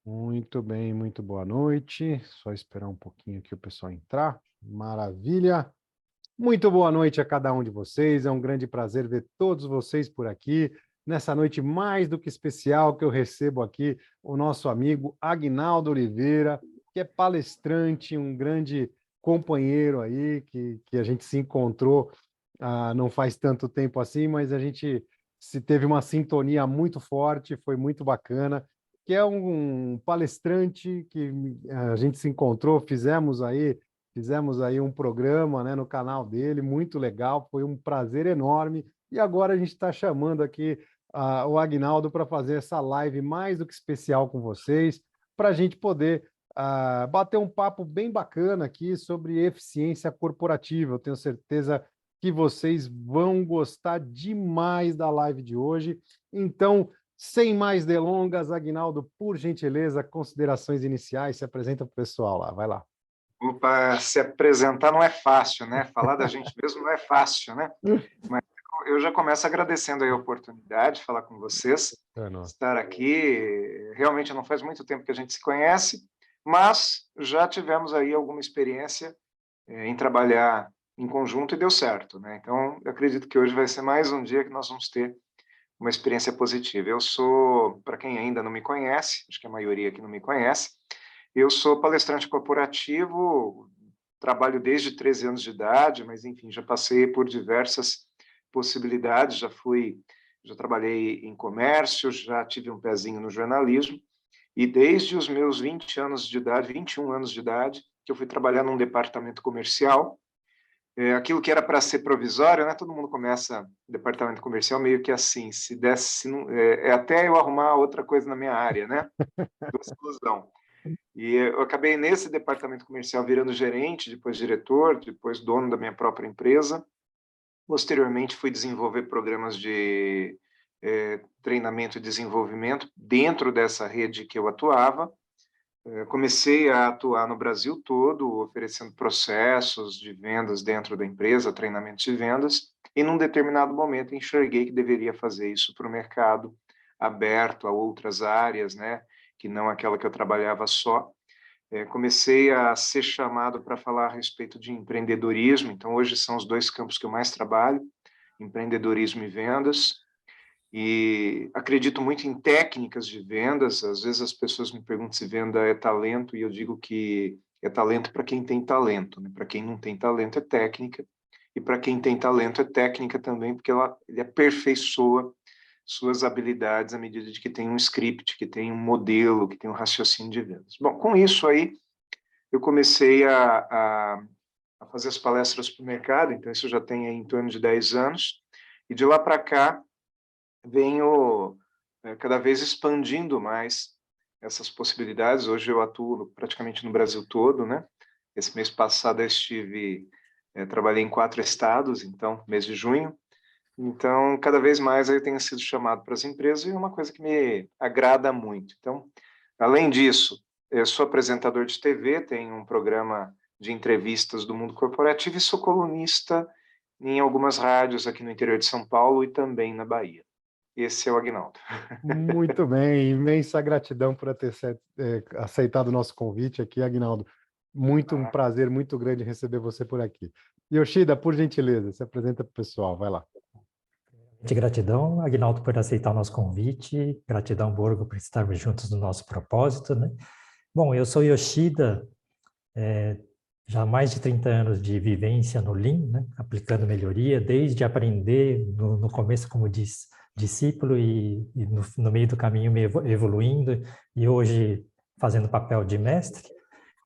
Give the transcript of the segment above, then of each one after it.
Muito bem, muito boa noite. Só esperar um pouquinho aqui o pessoal entrar. Maravilha. Muito boa noite a cada um de vocês. É um grande prazer ver todos vocês por aqui. Nessa noite mais do que especial que eu recebo aqui o nosso amigo Aguinaldo Oliveira, que é palestrante, um grande companheiro aí, que a gente se encontrou não faz tanto tempo assim, mas a gente se teve uma sintonia muito forte, foi muito bacana, que é um palestrante que a gente se encontrou, fizemos aí um programa, né, no canal dele, muito legal, foi um prazer enorme. E agora a gente está chamando aqui o Aguinaldo para fazer essa live mais do que especial com vocês, para a gente poder bater um papo bem bacana aqui sobre eficiência corporativa. Eu tenho certeza que vocês vão gostar demais da live de hoje. Então, sem mais delongas, Aguinaldo, por gentileza, considerações iniciais, se apresenta para o pessoal lá, vai lá. Opa, se apresentar não é fácil, né? Falar da gente mesmo não é fácil, né? Mas eu já começo agradecendo aí a oportunidade de falar com vocês, estar aqui. Realmente não faz muito tempo que a gente se conhece, mas já tivemos aí alguma experiência em trabalhar em conjunto e deu certo, né? Então, eu acredito que hoje vai ser mais um dia que nós vamos ter uma experiência positiva. Eu sou, para quem ainda não me conhece, acho que a maioria aqui não me conhece, eu sou palestrante corporativo, trabalho desde 13 anos de idade, mas, enfim, já passei por diversas possibilidades, já trabalhei em comércio, já tive um pezinho no jornalismo, e desde os meus 20 anos de idade, 21 anos de idade, que eu fui trabalhar num departamento comercial, aquilo que era para ser provisório, né? Todo mundo começa no departamento comercial meio que assim, se desse, se não, até eu arrumar outra coisa na minha área, né? Exclusão. E eu acabei nesse departamento comercial virando gerente, depois diretor, depois dono da minha própria empresa. Posteriormente, fui desenvolver programas de treinamento e desenvolvimento dentro dessa rede que eu atuava. Comecei a atuar no Brasil todo, oferecendo processos de vendas dentro da empresa, treinamentos de vendas, e num determinado momento enxerguei que deveria fazer isso para o mercado aberto a outras áreas, né, que não aquela que eu trabalhava só. Comecei a ser chamado para falar a respeito de empreendedorismo, então hoje são os dois campos que eu mais trabalho, empreendedorismo e vendas, e acredito muito em técnicas de vendas. Às vezes as pessoas me perguntam se venda é talento, e eu digo que é talento para quem tem talento, né? Para quem não tem talento é técnica, e para quem tem talento é técnica também, porque ele aperfeiçoa suas habilidades à medida de que tem um script, que tem um modelo, que tem um raciocínio de vendas. Bom, com isso aí, eu comecei a fazer as palestras para o mercado, então isso já tem aí em torno de 10 anos, e de lá para cá, venho cada vez expandindo mais essas possibilidades. Hoje eu atuo praticamente no Brasil todo, né? Esse mês passado eu trabalhei em 4 estados, então, mês de junho. Então, cada vez mais eu tenho sido chamado para as empresas e é uma coisa que me agrada muito. Então, além disso, eu sou apresentador de TV, tenho um programa de entrevistas do mundo corporativo e sou colunista em algumas rádios aqui no interior de São Paulo e também na Bahia. Esse é o Aguinaldo. Muito bem, imensa gratidão por ter aceitado o nosso convite aqui, Aguinaldo. Um prazer muito grande receber você por aqui. Yoshida, por gentileza, se apresenta para o pessoal, vai lá. De gratidão, Aguinaldo, por aceitar o nosso convite, gratidão, Borgo, por estarmos juntos no nosso propósito, né? Bom, eu sou Yoshida, já há mais de 30 anos de vivência no Lean, né? Aplicando melhoria, desde aprender no começo como discípulo e no meio do caminho me evoluindo e hoje fazendo papel de mestre.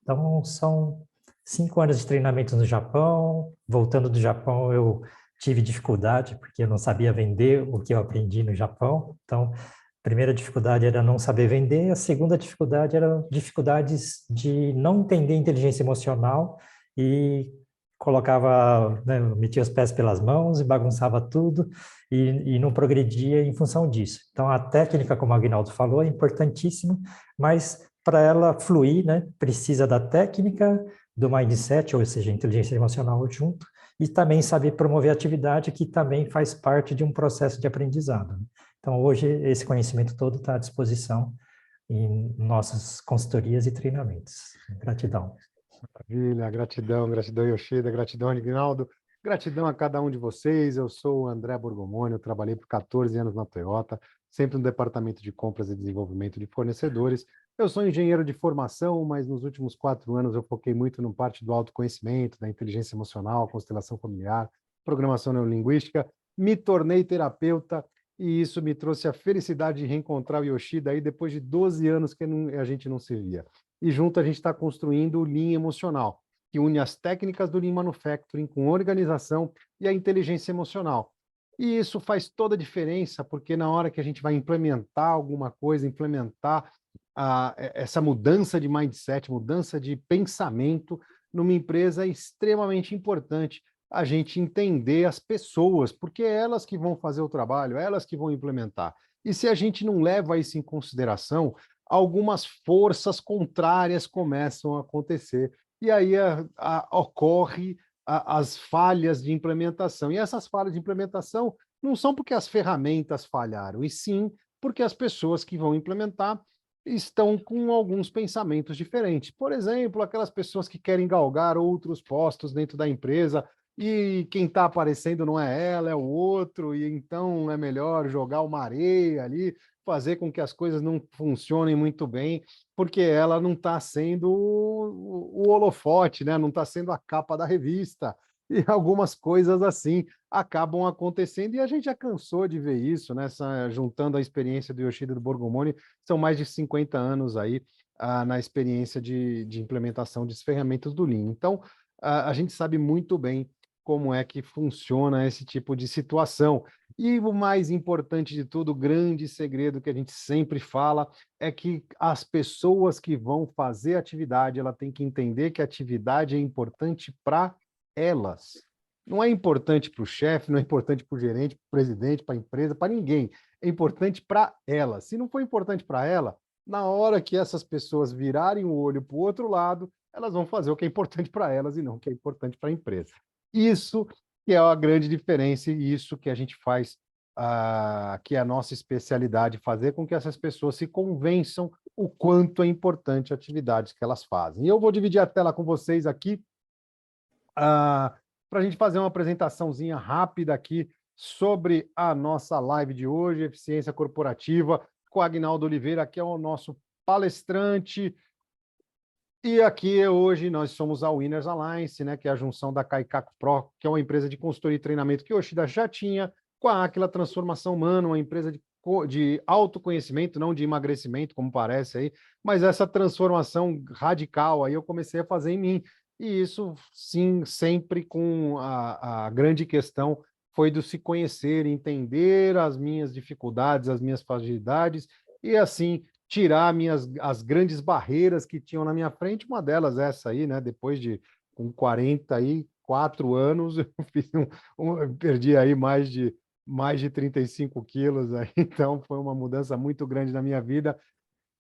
Então, são 5 anos de treinamento no Japão. Voltando do Japão, eu tive dificuldade, porque eu não sabia vender o que eu aprendi no Japão. Então, a primeira dificuldade era não saber vender, a segunda dificuldade era dificuldades de não entender inteligência emocional e colocava, né, metia os pés pelas mãos e bagunçava tudo e não progredia em função disso. Então, a técnica, como o Aguinaldo falou, é importantíssima, mas para ela fluir, né, precisa da técnica, do mindset, ou seja, inteligência emocional junto, e também saber promover a atividade, que também faz parte de um processo de aprendizado. Então, hoje, esse conhecimento todo está à disposição em nossas consultorias e treinamentos. Gratidão. Maravilha, gratidão, gratidão, Yoshida, gratidão, Aguinaldo, gratidão a cada um de vocês. Eu sou o André Borgomoni, eu trabalhei por 14 anos na Toyota, sempre no departamento de compras e desenvolvimento de fornecedores. Eu sou engenheiro de formação, mas nos últimos 4 anos eu foquei muito na parte do autoconhecimento, da inteligência emocional, constelação familiar, programação neurolinguística. Me tornei terapeuta e isso me trouxe a felicidade de reencontrar o Yoshida aí depois de 12 anos que a gente não se via. E junto a gente está construindo o Lean Emocional, que une as técnicas do Lean Manufacturing com organização e a inteligência emocional. E isso faz toda a diferença, porque na hora que a gente vai implementar alguma coisa, implementar essa mudança de mindset, mudança de pensamento numa empresa, é extremamente importante a gente entender as pessoas, porque é elas que vão fazer o trabalho, é elas que vão implementar. E se a gente não leva isso em consideração, algumas forças contrárias começam a acontecer. E aí ocorre as falhas de implementação. E essas falhas de implementação não são porque as ferramentas falharam, e sim porque as pessoas que vão implementar estão com alguns pensamentos diferentes. Por exemplo, aquelas pessoas que querem galgar outros postos dentro da empresa e quem está aparecendo não é ela, é o outro, e então é melhor jogar uma areia ali, fazer com que as coisas não funcionem muito bem, porque ela não está sendo o holofote, né? Não está sendo a capa da revista. E algumas coisas assim acabam acontecendo, e a gente já cansou de ver isso, né? Juntando a experiência do Yoshida e do Borgomoni, são mais de 50 anos aí na experiência de implementação de ferramentas do Lean. Então, a gente sabe muito bem como é que funciona esse tipo de situação. E o mais importante de tudo, o grande segredo que a gente sempre fala, é que as pessoas que vão fazer atividade, ela tem que entender que a atividade é importante para elas. Não é importante para o chefe, não é importante para o gerente, para o presidente, para a empresa, para ninguém. É importante para ela. Se não for importante para ela, na hora que essas pessoas virarem o olho para o outro lado, elas vão fazer o que é importante para elas e não o que é importante para a empresa. Isso que é a grande diferença e isso que a gente faz, que é a nossa especialidade, fazer com que essas pessoas se convençam o quanto é importante a atividade que elas fazem. E eu vou dividir a tela com vocês aqui para a gente fazer uma apresentaçãozinha rápida aqui sobre a nossa live de hoje, Eficiência Corporativa, com o Aguinaldo Oliveira, que é o nosso palestrante. E aqui hoje nós somos a Winners Alliance, né, que é a junção da Kaikaku Pro, que é uma empresa de consultoria e treinamento que o Yoshida já tinha, com a Aquila Transformação Humana, uma empresa de autoconhecimento, não de emagrecimento, como parece aí, mas essa transformação radical aí eu comecei a fazer em mim. E isso, sim, sempre com a grande questão foi do se conhecer, entender as minhas dificuldades, as minhas fragilidades, e assim tirar as grandes barreiras que tinham na minha frente, uma delas essa aí, né? Depois de com 44 anos, eu perdi aí mais de 35 quilos, aí, então foi uma mudança muito grande na minha vida.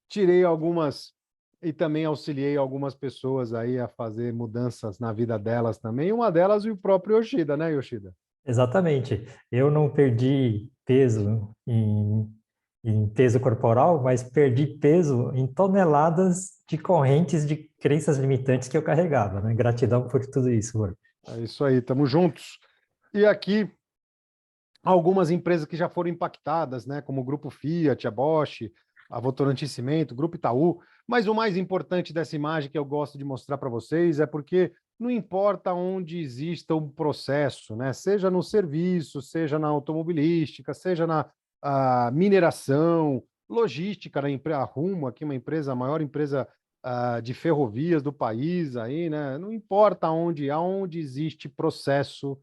Tirei algumas e também auxiliei algumas pessoas aí a fazer mudanças na vida delas também. Uma delas o próprio Yoshida, né, Yoshida? Exatamente. Eu não perdi peso em peso corporal, mas perdi peso em toneladas de correntes de crenças limitantes que eu carregava, né? Gratidão por tudo isso, Borgo. É isso aí, estamos juntos. E aqui, algumas empresas que já foram impactadas, né? Como o Grupo Fiat, a Bosch, a Votorantim Cimento, o Grupo Itaú. Mas o mais importante dessa imagem que eu gosto de mostrar para vocês é porque não importa onde exista um processo, né? Seja no serviço, seja na automobilística, seja na mineração, logística, né? A Rumo, aqui uma empresa, a maior empresa de ferrovias do país, aí, né? Não importa aonde existe processo,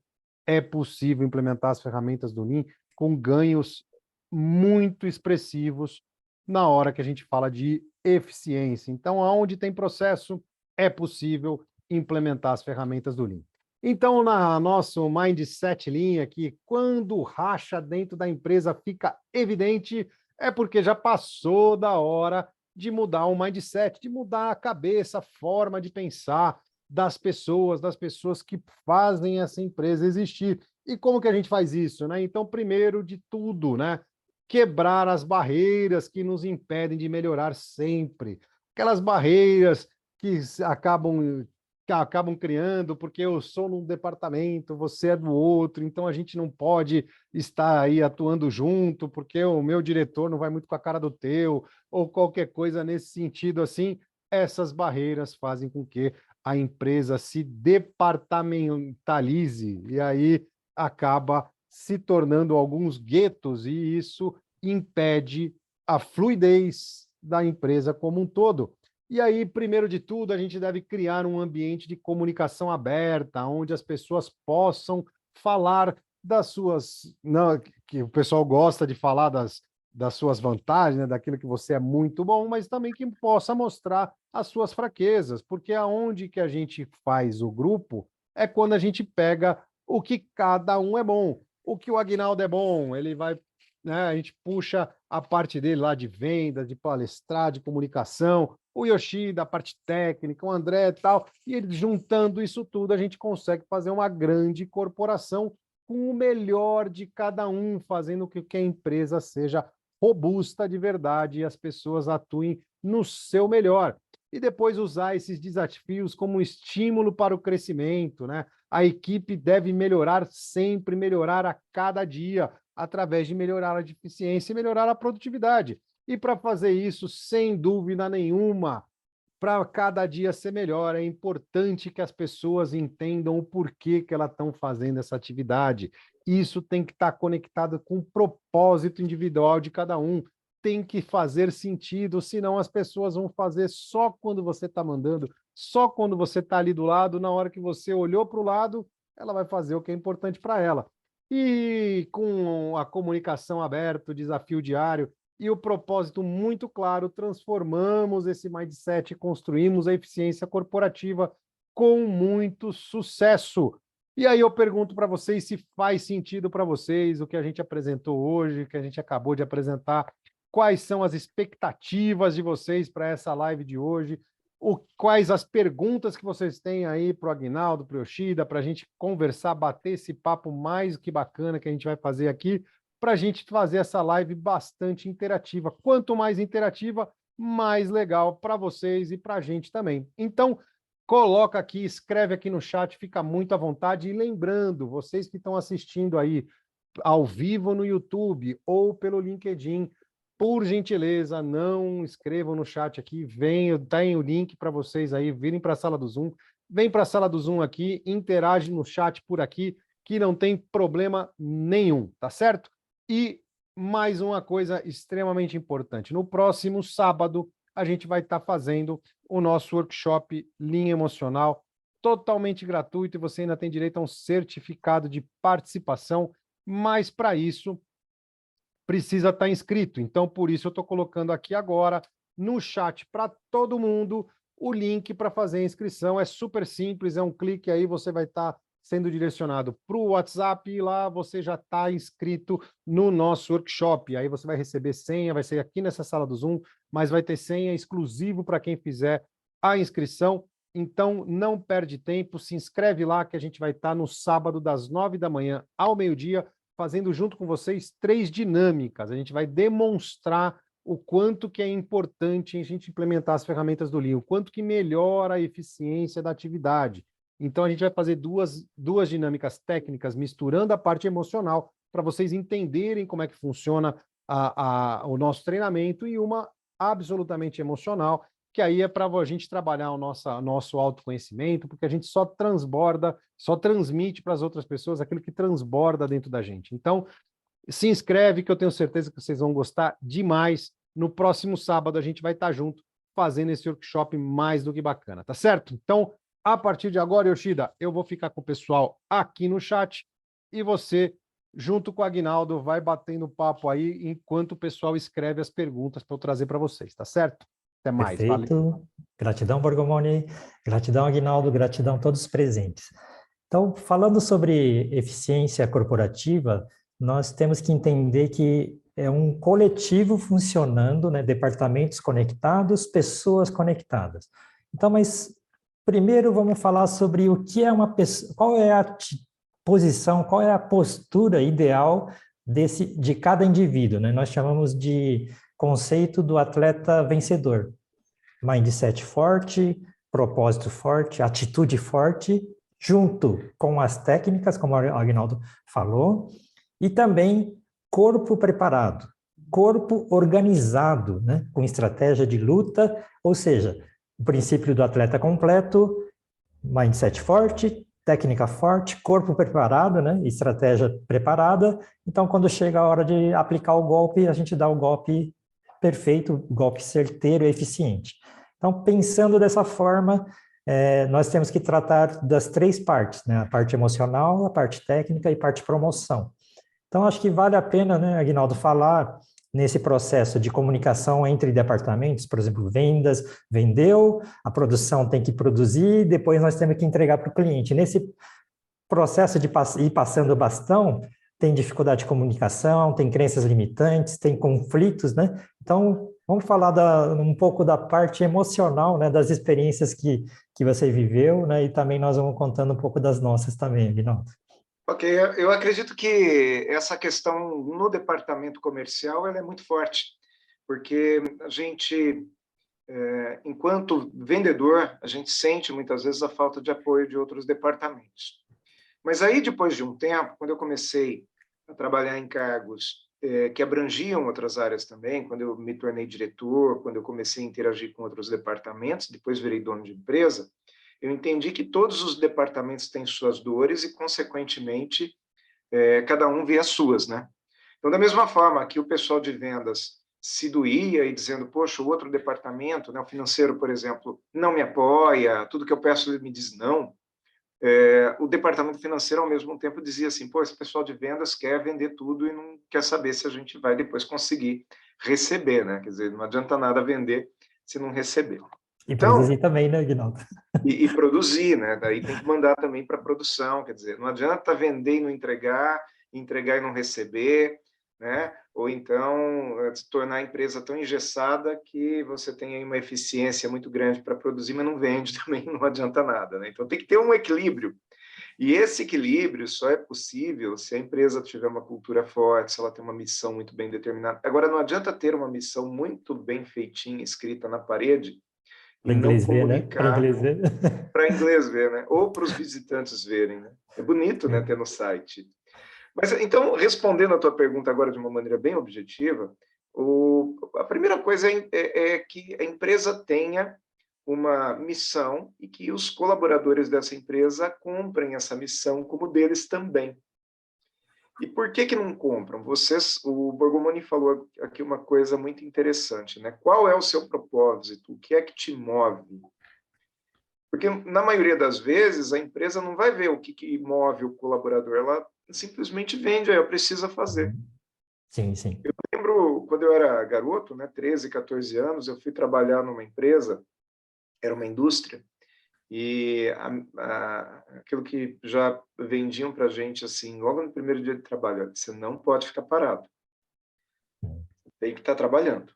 é possível implementar as ferramentas do Lean com ganhos muito expressivos na hora que a gente fala de eficiência. Então, aonde tem processo, é possível implementar as ferramentas do Lean. Então, na nosso Mindset Lean aqui, quando racha dentro da empresa fica evidente, é porque já passou da hora de mudar o mindset, de mudar a cabeça, a forma de pensar das pessoas que fazem essa empresa existir. E como que a gente faz isso, né? Então, primeiro de tudo, né? quebrar as barreiras que nos impedem de melhorar sempre. Aquelas barreiras que acabam criando, porque eu sou num departamento, você é do outro, então a gente não pode estar aí atuando junto, porque o meu diretor não vai muito com a cara do teu, ou qualquer coisa nesse sentido assim. Essas barreiras fazem com que a empresa se departamentalize, e aí acaba se tornando alguns guetos, e isso impede a fluidez da empresa como um todo. E aí, primeiro de tudo, a gente deve criar um ambiente de comunicação aberta, onde as pessoas possam falar das suas... Não, que o pessoal gosta de falar das suas vantagens, né, daquilo que você é muito bom, mas também que possa mostrar as suas fraquezas, porque aonde que a gente faz o grupo é quando a gente pega o que cada um é bom. O que o Aguinaldo é bom, ele vai... Né, a gente puxa a parte dele lá de venda, de palestrar, de comunicação, o Yoshida, a parte técnica, o André e tal, e ele, juntando isso tudo, a gente consegue fazer uma grande corporação com o melhor de cada um, fazendo com que a empresa seja robusta de verdade e as pessoas atuem no seu melhor. E depois usar esses desafios como estímulo para o crescimento, né? A equipe deve melhorar sempre, melhorar a cada dia, através de melhorar a eficiência e melhorar a produtividade. E para fazer isso, sem dúvida nenhuma, para cada dia ser melhor, é importante que as pessoas entendam o porquê que elas estão fazendo essa atividade. Isso tem que estar conectado com o propósito individual de cada um. Tem que fazer sentido, senão as pessoas vão fazer só quando você está mandando, só quando você está ali do lado, na hora que você olhou para o lado, ela vai fazer o que é importante para ela. E com a comunicação aberta, o desafio diário e o propósito muito claro, transformamos esse mindset e construímos a eficiência corporativa com muito sucesso. E aí eu pergunto para vocês se faz sentido para vocês o que a gente apresentou hoje, que a gente acabou de apresentar. Quais são as expectativas de vocês para essa live de hoje? Quais as perguntas que vocês têm aí para o Aguinaldo, para o Yoshida, para a gente conversar, bater esse papo mais que bacana que a gente vai fazer aqui, para a gente fazer essa live bastante interativa. Quanto mais interativa, mais legal para vocês e para a gente também. Então, coloca aqui, escreve aqui no chat, fica muito à vontade. E lembrando, vocês que estão assistindo aí ao vivo no YouTube ou pelo LinkedIn, por gentileza, não escrevam no chat aqui, tem o link para vocês aí, virem para a sala do Zoom, vem para a sala do Zoom aqui, interage no chat por aqui, que não tem problema nenhum, tá certo? E mais uma coisa extremamente importante, no próximo sábado, a gente vai estar fazendo o nosso workshop Linha Emocional, totalmente gratuito, e você ainda tem direito a um certificado de participação, mas para isso precisa estar inscrito. Então, por isso eu estou colocando aqui agora no chat para todo mundo o link para fazer a inscrição. É super simples, é um clique aí, você vai estar sendo direcionado para o WhatsApp e lá você já está inscrito no nosso workshop. Aí você vai receber senha, vai ser aqui nessa sala do Zoom, mas vai ter senha exclusivo para quem fizer a inscrição. Então, não perde tempo, se inscreve lá que a gente vai estar no sábado das 9 da manhã ao meio-dia, fazendo junto com vocês 3 dinâmicas. A gente vai demonstrar o quanto que é importante a gente implementar as ferramentas do Lean, o quanto que melhora a eficiência da atividade. Então, a gente vai fazer duas dinâmicas técnicas, misturando a parte emocional, para vocês entenderem como é que funciona o nosso treinamento, e uma absolutamente emocional, que aí é para a gente trabalhar o nosso autoconhecimento, porque a gente só transmite para as outras pessoas aquilo que transborda dentro da gente. Então, se inscreve, que eu tenho certeza que vocês vão gostar demais. No próximo sábado, a gente vai estar junto, fazendo esse workshop mais do que bacana, tá certo? Então, a partir de agora, Yoshida, eu vou ficar com o pessoal aqui no chat, e você, junto com o Aguinaldo, vai batendo papo aí, enquanto o pessoal escreve as perguntas para eu trazer para vocês, tá certo? Até mais. Perfeito. Valeu. Gratidão, Borgomoni. Gratidão, Aguinaldo. Gratidão a todos os presentes. Então, falando sobre eficiência corporativa, nós temos que entender que é um coletivo funcionando, né? Departamentos conectados, pessoas conectadas. Então, mas primeiro vamos falar sobre o que é uma pessoa, qual é a posição, qual é a postura ideal de cada indivíduo, né? Nós chamamos de conceito do atleta vencedor. Mindset forte, propósito forte, atitude forte, junto com as técnicas, como o Aguinaldo falou, e também corpo preparado, corpo organizado, né? Com estratégia de luta, ou seja, o princípio do atleta completo, mindset forte, técnica forte, corpo preparado, né? Estratégia preparada. Então, quando chega a hora de aplicar o golpe, a gente dá o golpe perfeito, o golpe certeiro e eficiente. Então, pensando dessa forma, nós temos que tratar das três partes, né? A parte emocional, a parte técnica e a parte promoção. Então, acho que vale a pena, né, Aguinaldo, falar nesse processo de comunicação entre departamentos, por exemplo, vendas, vendeu, a produção tem que produzir, depois nós temos que entregar para o cliente. Nesse processo de ir passando o bastão, tem dificuldade de comunicação, tem crenças limitantes, tem conflitos, né? Então, vamos falar um pouco da parte emocional, né, das experiências que você viveu, né, e também nós vamos contando um pouco das nossas também, Aguinaldo. Ok, eu acredito que essa questão no departamento comercial ela é muito forte, porque a gente, enquanto vendedor, a gente sente muitas vezes a falta de apoio de outros departamentos. Mas aí, depois de um tempo, quando eu comecei a trabalhar em cargos que abrangiam outras áreas também, quando eu me tornei diretor, quando eu comecei a interagir com outros departamentos, depois virei dono de empresa, eu entendi que todos os departamentos têm suas dores e, consequentemente, cada um vê as suas, né? Então, da mesma forma que o pessoal de vendas se doía e dizendo, poxa, o outro departamento, né, o financeiro, por exemplo, não me apoia, tudo que eu peço ele me diz não, o departamento financeiro, ao mesmo tempo, dizia assim, pô, esse pessoal de vendas quer vender tudo e não quer saber se a gente vai depois conseguir receber, né? Quer dizer, não adianta nada vender se não receber. E produzir também, né, Aguinaldo? E produzir, né? Daí tem que mandar também para a produção, quer dizer, não adianta vender e não entregar, entregar e não receber, né? Ou então se tornar a empresa tão engessada que você tem aí uma eficiência muito grande para produzir, mas não vende também, não adianta nada, né? Então tem que ter um equilíbrio. E esse equilíbrio só é possível se a empresa tiver uma cultura forte, se ela tem uma missão muito bem determinada. Agora, não adianta ter uma missão muito bem feitinha, escrita na parede, e Para não inglês ver, né? Para comunicar inglês ver. para inglês ver, né? Ou para os visitantes verem, né? É bonito, né, ter no site. Mas, então, respondendo a tua pergunta agora de uma maneira bem objetiva, a primeira coisa é que a empresa tenha uma missão e que os colaboradores dessa empresa cumprem essa missão como deles também. E por que não compram? O Borgomoni falou aqui uma coisa muito interessante, né? Qual é o seu propósito? O que é que te move? Porque, na maioria das vezes, a empresa não vai ver o que move o colaborador, ela simplesmente vende, aí precisa fazer. Sim, sim. Eu lembro, quando eu era garoto, né, 13, 14 anos, eu fui trabalhar numa empresa, era uma indústria, e aquilo que já vendiam para a gente, assim, logo no primeiro dia de trabalho, você não pode ficar parado, tem que estar trabalhando.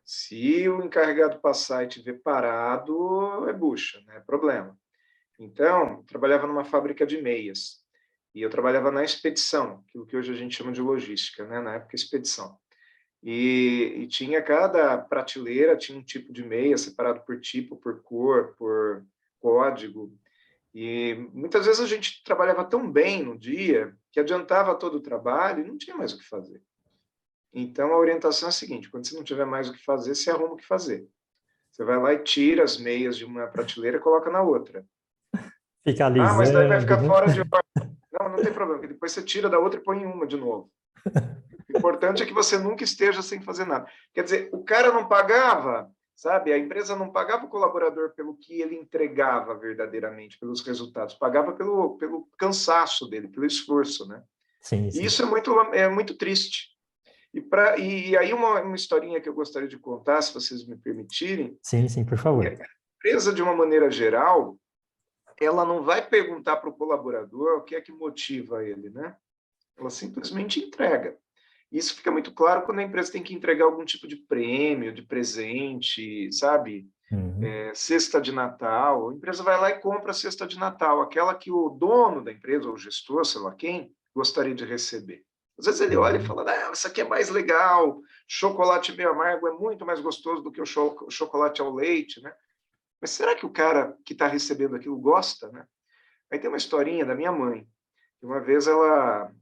Se o encarregado passar e te ver parado, é bucha, né? É problema. Então, eu trabalhava numa fábrica de meias, e eu trabalhava na expedição, aquilo que hoje a gente chama de logística, né? Na época, expedição. E tinha cada prateleira, tinha um tipo de meia, separado por tipo, por cor, por código. E muitas vezes a gente trabalhava tão bem no dia que adiantava todo o trabalho e não tinha mais o que fazer. Então, a orientação é a seguinte, quando você não tiver mais o que fazer, você arruma o que fazer. Você vai lá e tira as meias de uma prateleira e coloca na outra. Fica Mas daí vai alisando, ficar né? fora de ordem. Não tem problema, porque depois você tira da outra e põe em uma de novo. O importante é que você nunca esteja sem fazer nada. Quer dizer, o cara não pagava, sabe? A empresa não pagava o colaborador pelo que ele entregava verdadeiramente, pelos resultados. Pagava pelo cansaço dele, pelo esforço, né? Sim, sim. E isso é muito triste. E aí uma historinha que eu gostaria de contar, se vocês me permitirem. Sim, sim, por favor. A empresa, de uma maneira geral, ela não vai perguntar para o colaborador o que é que motiva ele, né? Ela simplesmente entrega. Isso fica muito claro quando a empresa tem que entregar algum tipo de prêmio, de presente, sabe? Cesta de Natal. A empresa vai lá e compra a cesta de Natal, aquela que o dono da empresa, ou o gestor, sei lá quem, gostaria de receber. Às vezes ele olha e fala, ah, isso aqui é mais legal, chocolate meio amargo é muito mais gostoso do que o chocolate ao leite, né? Mas será que o cara que está recebendo aquilo gosta, né? Aí tem uma historinha da minha mãe. Uma vez ela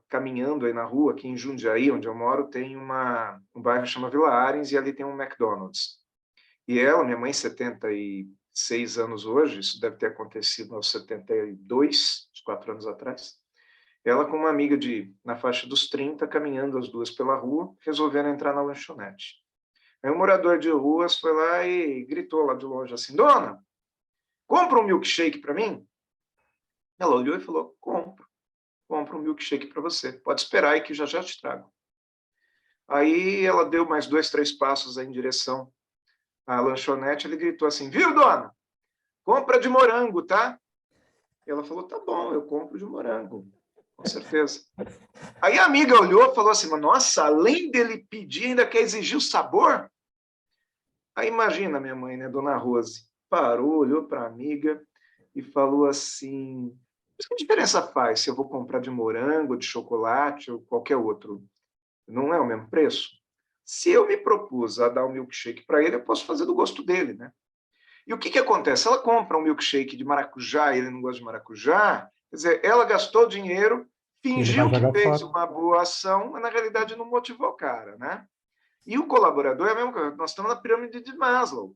caminhando aí na rua, aqui em Jundiaí, onde eu moro, tem um bairro que chama Vila Arens, e ali tem um McDonald's. E ela, minha mãe, 76 anos hoje, isso deve ter acontecido aos 72, uns 4 anos atrás, ela com uma amiga na faixa dos 30, caminhando as duas pela rua, resolveram entrar na lanchonete. Aí um morador de ruas foi lá e gritou lá de longe assim, dona, compra um milkshake para mim? Ela olhou e falou, compro um milkshake para você. Pode esperar aí que já já te trago. Aí ela deu mais 2, 3 passos aí em direção à lanchonete, ele gritou assim, viu, dona? Compra de morango, tá? E ela falou, tá bom, eu compro de morango, com certeza. Aí a amiga olhou e falou assim, nossa, além dele pedir, ainda quer exigir o sabor? Aí imagina minha mãe, né, dona Rose, parou, olhou para a amiga e falou assim, mas que diferença faz se eu vou comprar de morango, de chocolate ou qualquer outro? Não é o mesmo preço? Se eu me propus a dar um milkshake para ele, eu posso fazer do gosto dele, né? E o que acontece? Ela compra um milkshake de maracujá e ele não gosta de maracujá, quer dizer, ela gastou dinheiro, Ele vai fingiu que jogar fez fora. uma boa ação, mas na realidade não motivou o cara, né? E o colaborador é a mesma coisa. Nós estamos na pirâmide de Maslow.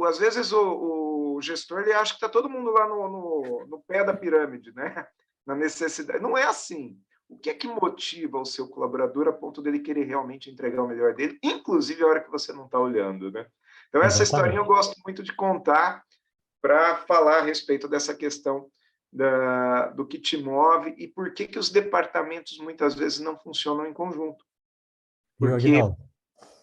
Às vezes o gestor ele acha que está todo mundo lá no pé da pirâmide, né? Na necessidade. Não é assim. O que é que motiva o seu colaborador a ponto dele querer realmente entregar o melhor dele, inclusive a hora que você não está olhando, né? Então, essa historinha eu Exatamente. gosto muito de contar para falar a respeito dessa questão do que te move e por que os departamentos muitas vezes não funcionam em conjunto. Viu, Porque, Aguinaldo?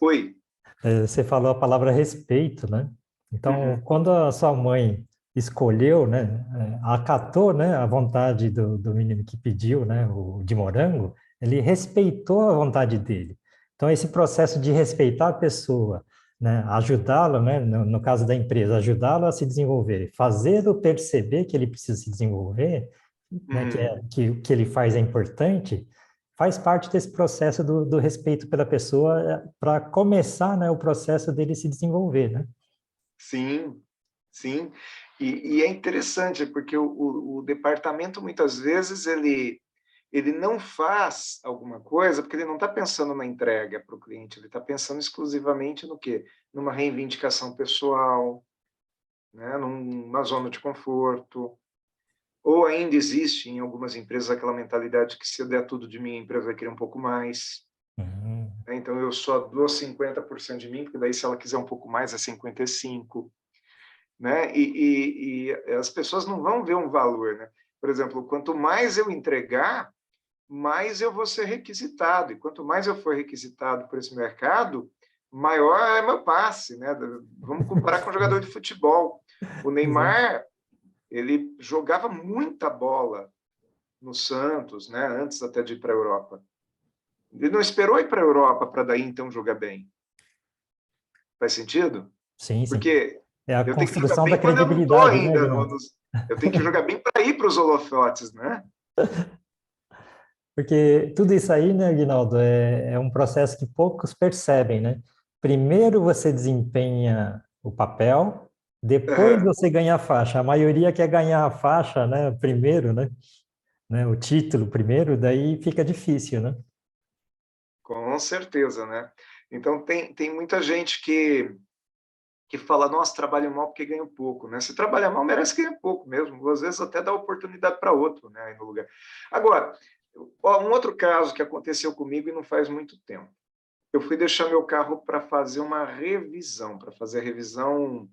oi, Você falou a palavra respeito, né? Então, uhum. quando a sua mãe escolheu, né, acatou, né, a vontade do menino que pediu, né, o de morango, ele respeitou a vontade dele. Então, esse processo de respeitar a pessoa, né, ajudá-la, né, no caso da empresa, ajudá-la a se desenvolver, fazê-lo perceber que ele precisa se desenvolver, né, que o que ele faz é importante, faz parte desse processo do respeito pela pessoa para começar, né, o processo dele se desenvolver, né? Sim, sim. E é interessante, porque o departamento, muitas vezes, ele não faz alguma coisa porque ele não está pensando na entrega para o cliente, ele está pensando exclusivamente no quê? Numa reivindicação pessoal, né? Numa zona de conforto. Ou ainda existe em algumas empresas aquela mentalidade que se eu der tudo de mim, a empresa vai querer um pouco mais. Uhum. Né? Então, eu só dou 50% de mim, porque daí se ela quiser um pouco mais, é 55%. Né? E as pessoas não vão ver um valor, né? Por exemplo, quanto mais eu entregar, mais eu vou ser requisitado. E quanto mais eu for requisitado por esse mercado, maior é meu passe, né? Vamos comparar com um jogador de futebol. O Exato. Neymar, ele jogava muita bola no Santos, né? Antes até de ir para a Europa. Ele não esperou ir para a Europa para daí então jogar bem. Faz sentido? Sim, sim. Porque É a eu tenho que jogar construção da bem quando eu não estou credibilidade, né, ainda Aguinaldo? eu tenho que jogar bem para ir para os holofotes, né? Porque tudo isso aí, né, Aguinaldo, é um processo que poucos percebem, né? Primeiro você desempenha o papel, depois Uhum. você ganha a faixa. A maioria quer ganhar a faixa, né, primeiro, né, o título primeiro, daí fica difícil, né? Com certeza, né? Então tem muita gente que fala, nossa, trabalho mal porque ganho pouco, né? Se trabalha mal, merece ganhar pouco mesmo. Às vezes até dá oportunidade para outro, né? Aí no lugar. Agora, um outro caso que aconteceu comigo e não faz muito tempo. Eu fui deixar meu carro para fazer uma revisão, para fazer a revisão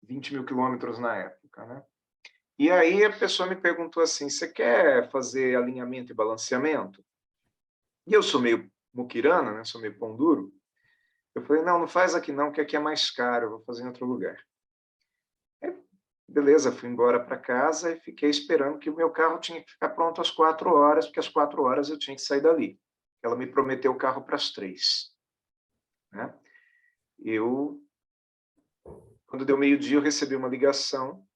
20 mil quilômetros na época, né? E aí a pessoa me perguntou assim, você quer fazer alinhamento e balanceamento? E eu sou meio muquirana, né? Sou meio pão duro. Eu falei, não, não faz aqui não, que aqui é mais caro, eu vou fazer em outro lugar. Aí, beleza, fui embora para casa e fiquei esperando que o meu carro tinha que ficar pronto às 4 horas, porque às 4 horas eu tinha que sair dali. Ela me prometeu o carro para as 3. Né? Quando deu meio-dia, eu recebi uma ligação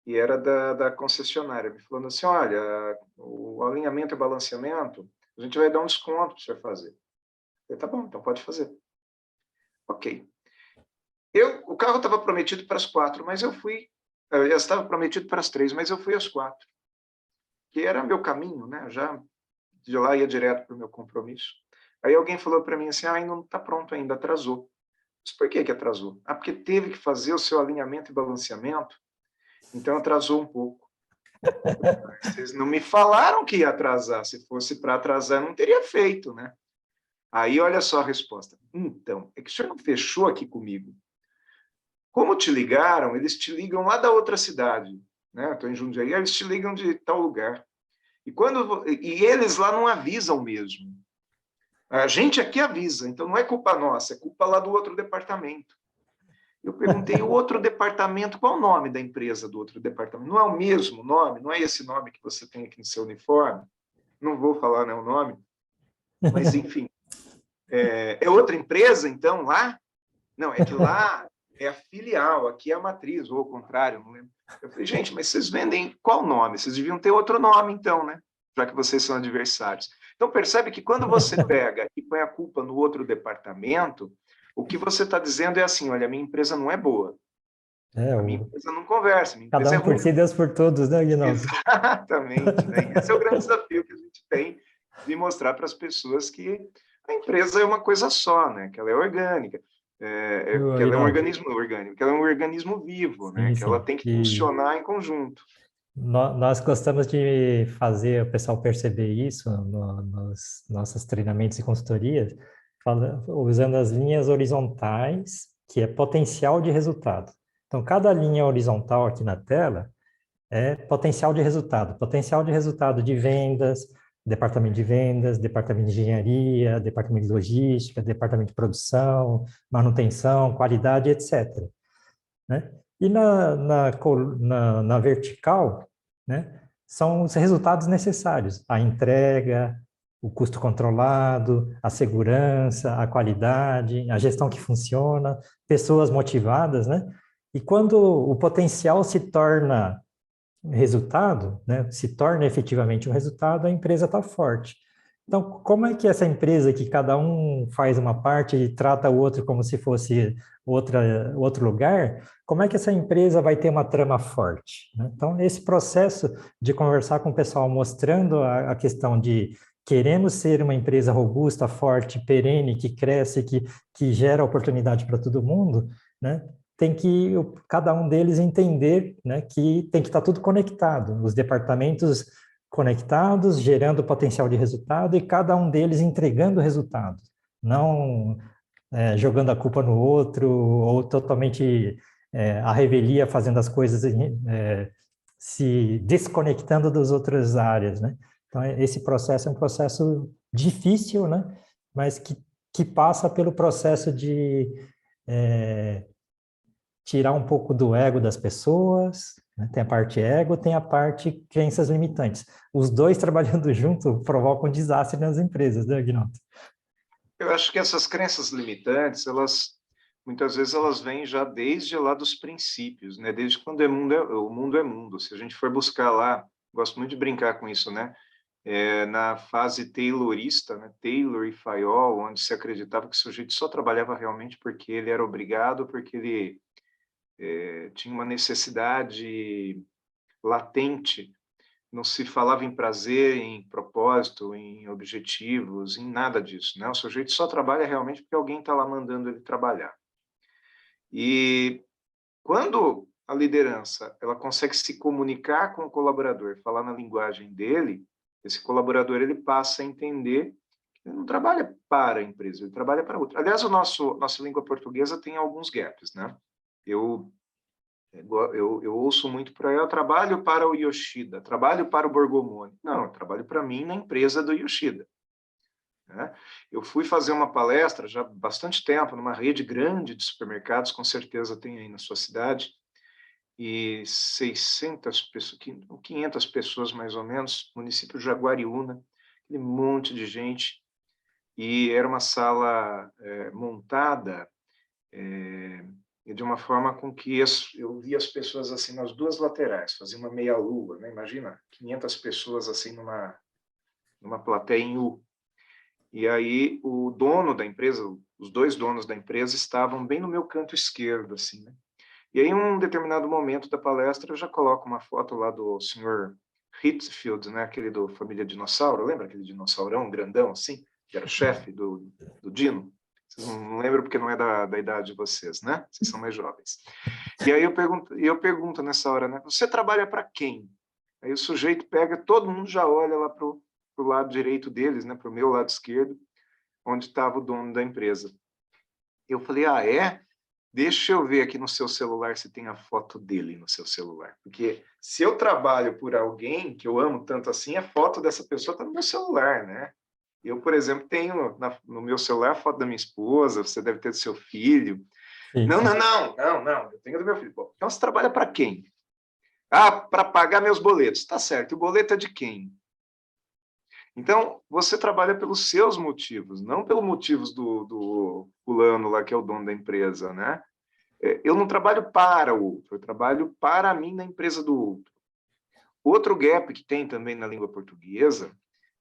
e era da concessionária, me falando assim, olha, o alinhamento e balanceamento, a gente vai dar um desconto para você fazer. Eu falei, tá bom, então pode fazer. Ok. O carro estava prometido para as 4, mas eu fui, já estava prometido para as 3, mas eu fui às 4, que era meu caminho, né? Eu já de lá ia direto para o meu compromisso. Aí alguém falou para mim assim, não está pronto ainda, atrasou. Mas por que atrasou? Porque teve que fazer o seu alinhamento e balanceamento, então atrasou um pouco. Vocês não me falaram que ia atrasar, se fosse para atrasar, não teria feito, né? Aí, olha só a resposta. Então, é que o senhor não fechou aqui comigo. Como te ligaram, eles te ligam lá da outra cidade, né? Estou em Jundiaí, eles te ligam de tal lugar. E eles lá não avisam mesmo. A gente aqui avisa, então não é culpa nossa, é culpa lá do outro departamento. Eu perguntei, o outro departamento, qual o nome da empresa do outro departamento? Não é o mesmo nome? Não é esse nome que você tem aqui no seu uniforme? Não vou falar, né, o nome, mas enfim. É outra empresa, então, lá? Não, é que lá é a filial, aqui é a matriz, ou ao contrário, não lembro. Eu falei, gente, mas vocês vendem qual nome? Vocês deviam ter outro nome, então, né? Já que vocês são adversários. Então, percebe que quando você pega e põe a culpa no outro departamento, o que você está dizendo é assim, olha, a minha empresa não é boa. A minha empresa não conversa, a minha Cada empresa é um por ruim. si, Deus por todos, né, Aguinaldo? Exatamente, né? Esse é o grande desafio que a gente tem de mostrar para as pessoas que a empresa é uma coisa só, né? Que ela é orgânica, que ela é um organismo orgânico, que ela é um organismo vivo, né? Sim, que ela sim. tem que funcionar em conjunto. Nós gostamos de fazer o pessoal perceber isso nos nossos treinamentos e consultorias, usando as linhas horizontais, que é potencial de resultado. Então, cada linha horizontal aqui na tela é potencial de resultado de vendas, departamento de vendas, departamento de engenharia, departamento de logística, departamento de produção, manutenção, qualidade, etc. Né? E na vertical, né, são os resultados necessários, a entrega, o custo controlado, a segurança, a qualidade, a gestão que funciona, pessoas motivadas, né? E quando o potencial se torna resultado, né, se torna efetivamente um resultado, a empresa está forte. Então, como é que essa empresa que cada um faz uma parte e trata o outro como se fosse outro lugar, como é que essa empresa vai ter uma trama forte? Né? Então, esse processo de conversar com o pessoal, mostrando a questão de queremos ser uma empresa robusta, forte, perene, que cresce, que gera oportunidade para todo mundo, né? Tem que cada um deles entender, né, que tem que estar tudo conectado, os departamentos conectados, gerando potencial de resultado e cada um deles entregando resultado, não jogando a culpa no outro ou totalmente a revelia fazendo as coisas se desconectando das outras áreas, né? Então, esse processo é um processo difícil, né? Mas que passa pelo processo de tirar um pouco do ego das pessoas, né? Tem a parte ego, tem a parte crenças limitantes. Os dois trabalhando junto provocam desastre nas empresas, né, Aguinaldo? Eu acho que essas crenças limitantes, muitas vezes elas vêm já desde lá dos princípios, né? Desde quando o mundo é mundo. Se a gente for buscar lá, gosto muito de brincar com isso, né? Na fase taylorista, né? Taylor e Fayol, onde se acreditava que o sujeito só trabalhava realmente porque ele era obrigado, porque ele tinha uma necessidade latente. Não se falava em prazer, em propósito, em objetivos, em nada disso, né? O sujeito só trabalha realmente porque alguém está lá mandando ele trabalhar. E quando a liderança ela consegue se comunicar com o colaborador, falar na linguagem dele, esse colaborador ele passa a entender que ele não trabalha para a empresa, ele trabalha para outra. Aliás, nossa língua portuguesa tem alguns gaps, né? Eu ouço muito para eu trabalho para o Yoshida, trabalho para o Borgomoni. Não, eu trabalho para mim na empresa do Yoshida. Né? Eu fui fazer uma palestra já há bastante tempo numa rede grande de supermercados, com certeza tem aí na sua cidade, e 600 pessoas, 500 pessoas mais ou menos, município de Jaguariúna, aquele monte de gente, e era uma sala montada e de uma forma com que eu via as pessoas assim nas duas laterais, fazia uma meia-lua, né? Imagina, 500 pessoas assim numa plateia em U. E aí o dono da empresa, os dois donos da empresa estavam bem no meu canto esquerdo, assim, né? E aí, em um determinado momento da palestra, eu já coloco uma foto lá do senhor Hitfield, né? Aquele do Família Dinossauro, lembra aquele dinossaurão grandão, assim? Que era o chefe do Dino? Vocês não lembram porque não é da idade de vocês, né? Vocês são mais jovens. E aí eu pergunto nessa hora, né? Você trabalha para quem? Aí o sujeito pega, todo mundo já olha lá para o lado direito deles, né? Para o meu lado esquerdo, onde estava o dono da empresa. Eu falei, ah, é? Deixa eu ver aqui no seu celular se tem a foto dele no seu celular. Porque se eu trabalho por alguém que eu amo tanto assim, a foto dessa pessoa está no meu celular, né? Eu, por exemplo, tenho no meu celular a foto da minha esposa, você deve ter do seu filho. Sim, Não, sim. não, eu tenho do meu filho. Bom, então você trabalha para quem? Ah, para pagar meus boletos. Tá certo, e o boleto é de quem? Então, você trabalha pelos seus motivos, não pelos motivos do fulano lá, que é o dono da empresa, né? Eu não trabalho para o outro, eu trabalho para mim na empresa do outro. Outro gap que tem também na língua portuguesa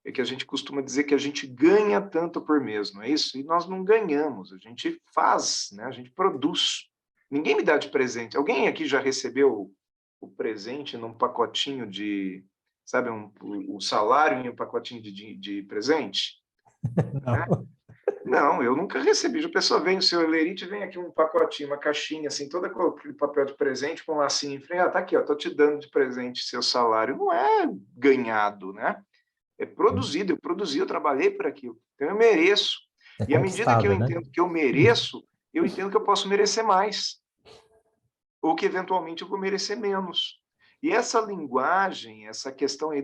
é que a gente costuma dizer que a gente ganha tanto por mês, não é isso? E nós não ganhamos, a gente faz, né? A gente produz. Ninguém me dá de presente. Alguém aqui já recebeu o presente num pacotinho de, sabe, o salário em um pacotinho de presente? Né? Não. Não, eu nunca recebi. A pessoa vem, o seu Elerite vem aqui um pacotinho, uma caixinha, assim, toda com aquele papel de presente, com um lacinho em frente. Ah, tá aqui, ó, tô te dando de presente seu salário. Não é ganhado, né? É produzido. Eu produzi, eu trabalhei por aquilo. Então eu mereço. É E à medida que eu conquistado, né? entendo que eu mereço, eu entendo que eu posso merecer mais. Ou que eventualmente eu vou merecer menos. E essa linguagem, essa questão aí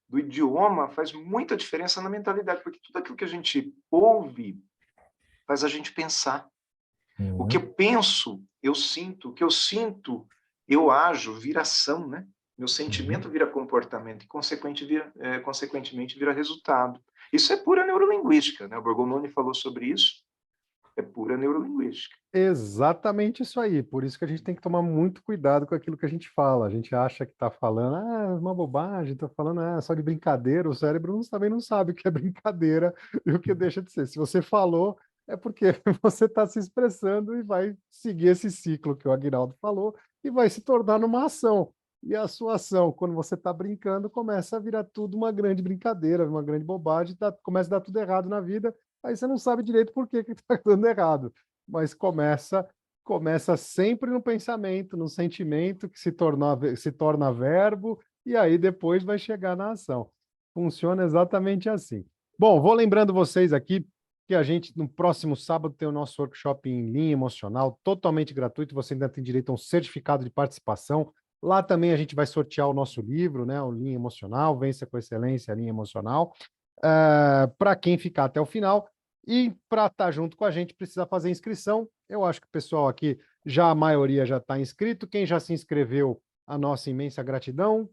do idioma faz muita diferença na mentalidade, porque tudo aquilo que a gente ouve faz a gente pensar. O que eu penso, eu sinto. O que eu sinto, eu ajo, vira ação, né? Meu sentimento vira comportamento e, consequentemente, vira resultado. Isso é pura neurolinguística, né? O Borgognoni falou sobre isso. É pura neurolinguística. Exatamente isso aí. Por isso que a gente tem que tomar muito cuidado com aquilo que a gente fala. A gente acha que está falando, é uma bobagem, está falando, só de brincadeira. O cérebro também não sabe o que é brincadeira e o que deixa de ser. Se você falou, é porque você está se expressando e vai seguir esse ciclo que o Aguinaldo falou e vai se tornar numa ação. E a sua ação, quando você está brincando, começa a virar tudo uma grande brincadeira, uma grande bobagem, começa a dar tudo errado na vida, aí você não sabe direito por que está dando errado. Mas começa sempre no pensamento, no sentimento, que se torna verbo, e aí depois vai chegar na ação. Funciona exatamente assim. Bom, vou lembrando vocês aqui que a gente, no próximo sábado, tem o nosso workshop em linha emocional, totalmente gratuito, você ainda tem direito a um certificado de participação. Lá também a gente vai sortear o nosso livro, né, o Linha Emocional, Vença com Excelência, a Linha Emocional, para quem ficar até o final. E para estar junto com a gente, precisa fazer inscrição. Eu acho que o pessoal aqui, a maioria já está inscrito. Quem já se inscreveu, a nossa imensa gratidão.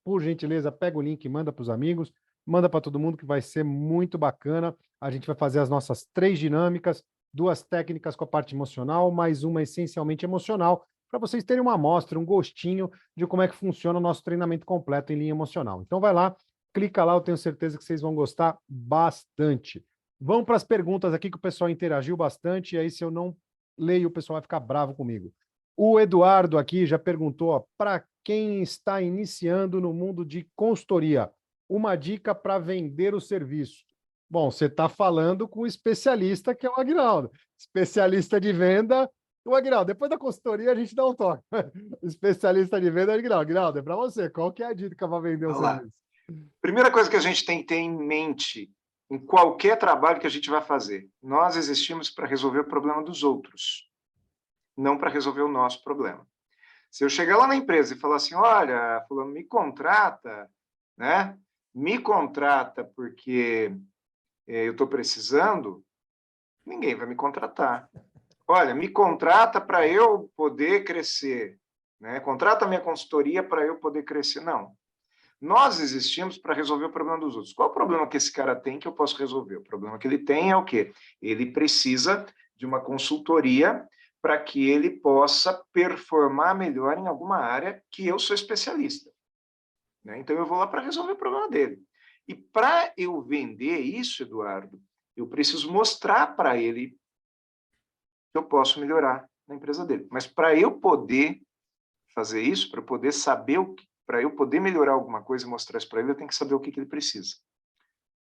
Por gentileza, pega o link, manda para os amigos, manda para todo mundo, que vai ser muito bacana. A gente vai fazer as nossas 3 dinâmicas, 2 técnicas com a parte emocional, mais uma essencialmente emocional, para vocês terem uma amostra, um gostinho de como é que funciona o nosso treinamento completo em linha emocional. Então vai lá, clica lá, eu tenho certeza que vocês vão gostar bastante. Vamos para as perguntas aqui, que o pessoal interagiu bastante, e aí se eu não leio, o pessoal vai ficar bravo comigo. O Eduardo aqui já perguntou, para quem está iniciando no mundo de consultoria, uma dica para vender o serviço. Bom, você está falando com o especialista, que é o Aguinaldo. Especialista de venda, o Aguinaldo. Depois da consultoria, a gente dá um toque. Especialista de venda, Aguinaldo. Aguinaldo, é para você. Qual que é a dica para vender o serviço? Primeira coisa que a gente tem que ter em mente em qualquer trabalho que a gente vai fazer, nós existimos para resolver o problema dos outros, não para resolver o nosso problema. Se eu chegar lá na empresa e falar assim, olha, fulano, me contrata, né? Me contrata porque eu estou precisando, ninguém vai me contratar. Olha, me contrata para eu poder crescer, né? Contrata a minha consultoria para eu poder crescer. Não. Nós existimos para resolver o problema dos outros. Qual é o problema que esse cara tem que eu posso resolver? O problema que ele tem é o quê? Ele precisa de uma consultoria para que ele possa performar melhor em alguma área que eu sou especialista, né? Então, eu vou lá para resolver o problema dele. E para eu vender isso, Eduardo, eu preciso mostrar para ele que eu posso melhorar na empresa dele. Mas para eu poder fazer isso, para eu poder saber para eu poder melhorar alguma coisa e mostrar isso para ele, eu tenho que saber o que ele precisa.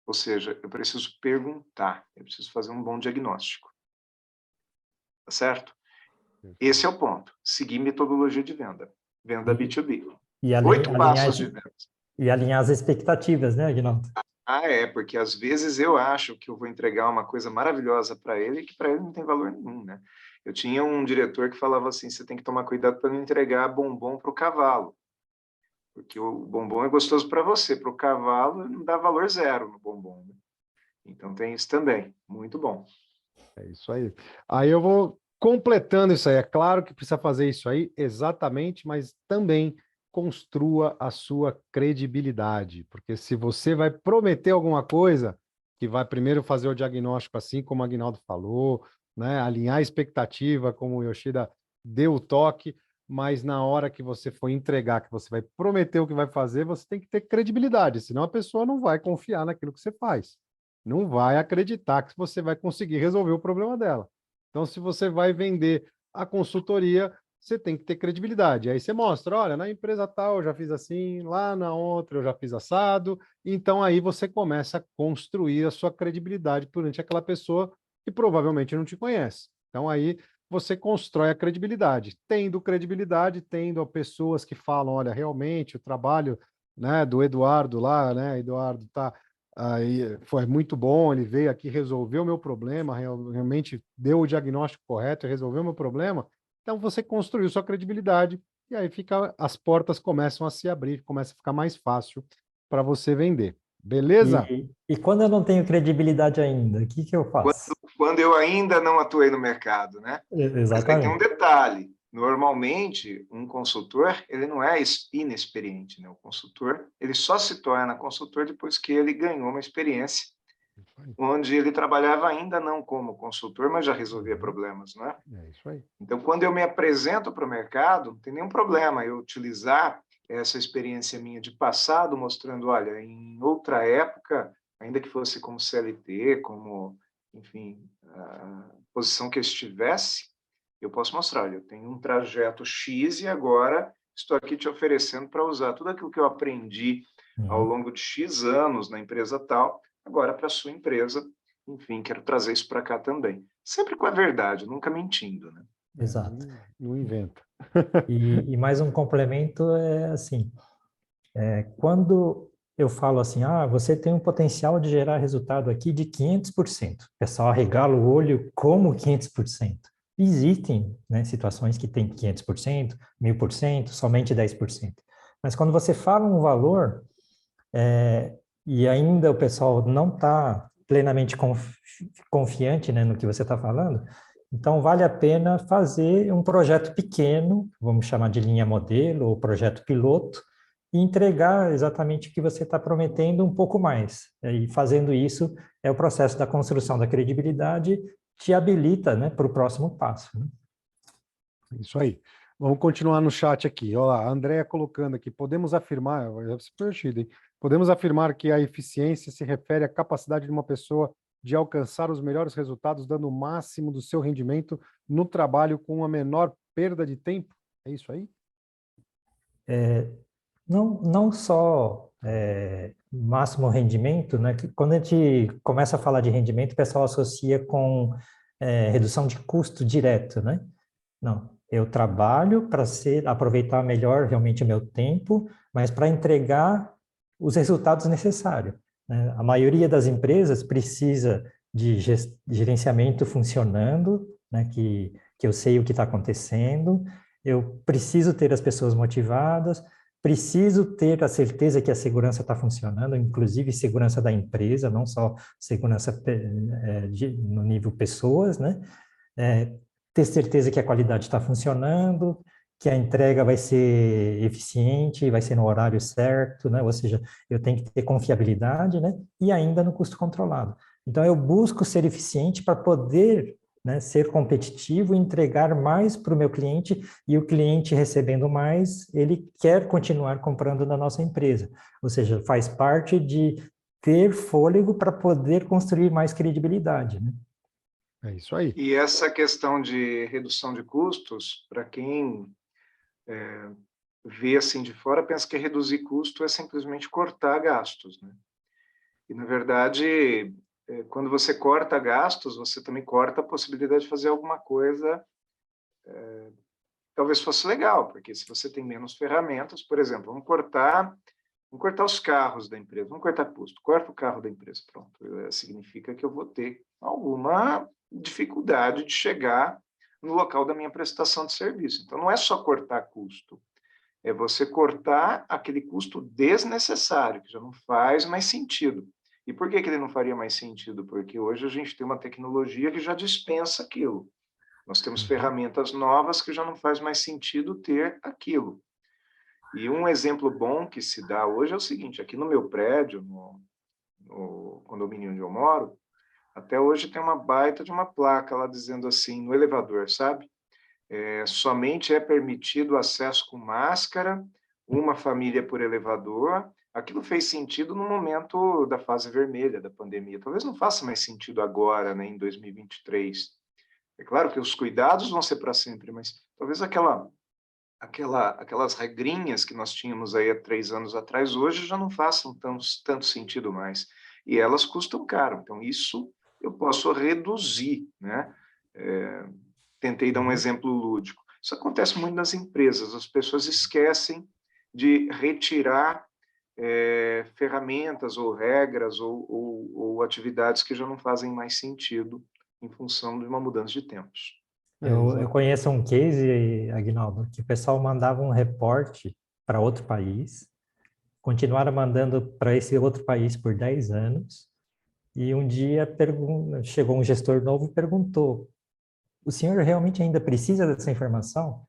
Ou seja, eu preciso perguntar, eu preciso fazer um bom diagnóstico. Tá certo? Esse é o ponto. Seguir metodologia de venda. Venda B2B. E 8 passos de venda. E alinhar as expectativas, né, Aguinaldo? Porque às vezes eu acho que eu vou entregar uma coisa maravilhosa para ele que para ele não tem valor nenhum, né? Eu tinha um diretor que falava assim, você tem que tomar cuidado para não entregar bombom para o cavalo, porque o bombom é gostoso para você, para o cavalo não dá valor zero no bombom, né? Então tem isso também, muito bom. É isso aí. Aí eu vou completando isso aí. É claro que precisa fazer isso aí, exatamente, mas também construa a sua credibilidade, porque se você vai prometer alguma coisa, que vai primeiro fazer o diagnóstico, assim como o Aguinaldo falou, né, alinhar a expectativa, como o Yoshida deu o toque, mas na hora que você for entregar, que você vai prometer o que vai fazer, você tem que ter credibilidade, senão a pessoa não vai confiar naquilo que você faz, não vai acreditar que você vai conseguir resolver o problema dela. Então, se você vai vender a consultoria, você tem que ter credibilidade. Aí você mostra, olha, na empresa tal eu já fiz assim, lá na outra eu já fiz assado. Então aí você começa a construir a sua credibilidade perante aquela pessoa que provavelmente não te conhece. Então aí você constrói a credibilidade. Tendo credibilidade, tendo pessoas que falam, olha, realmente o trabalho, né, do Eduardo lá, né, Eduardo tá aí, foi muito bom, ele veio aqui, resolveu o meu problema, realmente deu o diagnóstico correto, resolveu o meu problema. Então, você construiu sua credibilidade e aí as portas começam a se abrir, começa a ficar mais fácil para você vender. Beleza? E quando eu não tenho credibilidade ainda, o que eu faço? Quando eu ainda não atuei no mercado, né? Exatamente. Mas aí tem um detalhe. Normalmente, um consultor, ele não é inexperiente, né? O consultor, ele só se torna consultor depois que ele ganhou uma experiência onde ele trabalhava ainda não como consultor, mas já resolvia problemas, né? É isso aí. Então, quando eu me apresento para o mercado, não tem nenhum problema eu utilizar essa experiência minha de passado, mostrando, olha, em outra época, ainda que fosse como CLT, como, enfim, a posição que eu estivesse, eu posso mostrar, olha, eu tenho um trajeto X e agora estou aqui te oferecendo para usar tudo aquilo que eu aprendi ao longo de X anos na empresa tal, agora para a sua empresa, enfim, quero trazer isso para cá também. Sempre com a verdade, nunca mentindo, né? Exato. Não inventa. E mais um complemento é assim, quando eu falo assim, você tem um potencial de gerar resultado aqui de 500%. O pessoal arregala o olho, como 500%? Existem, né, situações que tem 500%, 1000%, somente 10%. Mas quando você fala um valor, e ainda o pessoal não está plenamente confiante, né, no que você está falando, então vale a pena fazer um projeto pequeno, vamos chamar de linha modelo ou projeto piloto, e entregar exatamente o que você está prometendo um pouco mais. E fazendo isso, é o processo da construção da credibilidade, te habilita, né, para o próximo passo. Né? Isso aí. Vamos continuar no chat aqui. Olha lá, a Andréia colocando aqui, podemos afirmar que a eficiência se refere à capacidade de uma pessoa de alcançar os melhores resultados, dando o máximo do seu rendimento no trabalho com a menor perda de tempo? É isso aí? Não só máximo rendimento, né? Que quando a gente começa a falar de rendimento, o pessoal associa com redução de custo direto, né? Não, eu trabalho para aproveitar melhor realmente o meu tempo, mas para entregar os resultados necessários. Né? A maioria das empresas precisa de gerenciamento funcionando, né? Que eu sei o que está acontecendo, eu preciso ter as pessoas motivadas, preciso ter a certeza que a segurança está funcionando, inclusive segurança da empresa, não só segurança no nível pessoas, né? Ter certeza que a qualidade está funcionando, que a entrega vai ser eficiente, vai ser no horário certo, né? Ou seja, eu tenho que ter confiabilidade, né? E ainda no custo controlado. Então, eu busco ser eficiente para poder né, ser competitivo, entregar mais para o meu cliente, e o cliente recebendo mais, ele quer continuar comprando na nossa empresa. Ou seja, faz parte de ter fôlego para poder construir mais credibilidade, né? É isso aí. E essa questão de redução de custos, para quem vê assim de fora, pensa que reduzir custo é simplesmente cortar gastos, né? E, na verdade, quando você corta gastos, você também corta a possibilidade de fazer alguma coisa talvez fosse legal, porque se você tem menos ferramentas, por exemplo, vamos cortar os carros da empresa, vamos cortar custo, corta o carro da empresa, pronto. Significa que eu vou ter alguma dificuldade de chegar no local da minha prestação de serviço. Então, não é só cortar custo, é você cortar aquele custo desnecessário, que já não faz mais sentido. E por que ele não faria mais sentido? Porque hoje a gente tem uma tecnologia que já dispensa aquilo. Nós temos ferramentas novas que já não faz mais sentido ter aquilo. E um exemplo bom que se dá hoje é o seguinte, aqui no meu prédio, no condomínio onde eu moro, até hoje tem uma baita de uma placa lá dizendo assim, no elevador, sabe? Somente é permitido acesso com máscara, uma família por elevador. Aquilo fez sentido no momento da fase vermelha da pandemia. Talvez não faça mais sentido agora, né, em 2023. É claro que os cuidados vão ser para sempre, mas talvez aquelas regrinhas que nós tínhamos aí há 3 anos atrás, hoje já não façam tanto sentido mais. E elas custam caro. Então, isso eu posso reduzir, né? Tentei dar um exemplo lúdico. Isso acontece muito nas empresas. As pessoas esquecem de retirar ferramentas ou regras ou atividades que já não fazem mais sentido em função de uma mudança de tempos. Eu conheço um case, Aguinaldo, que o pessoal mandava um reporte para outro país, continuaram mandando para esse outro país por 10 anos, e um dia chegou um gestor novo e perguntou: o senhor realmente ainda precisa dessa informação?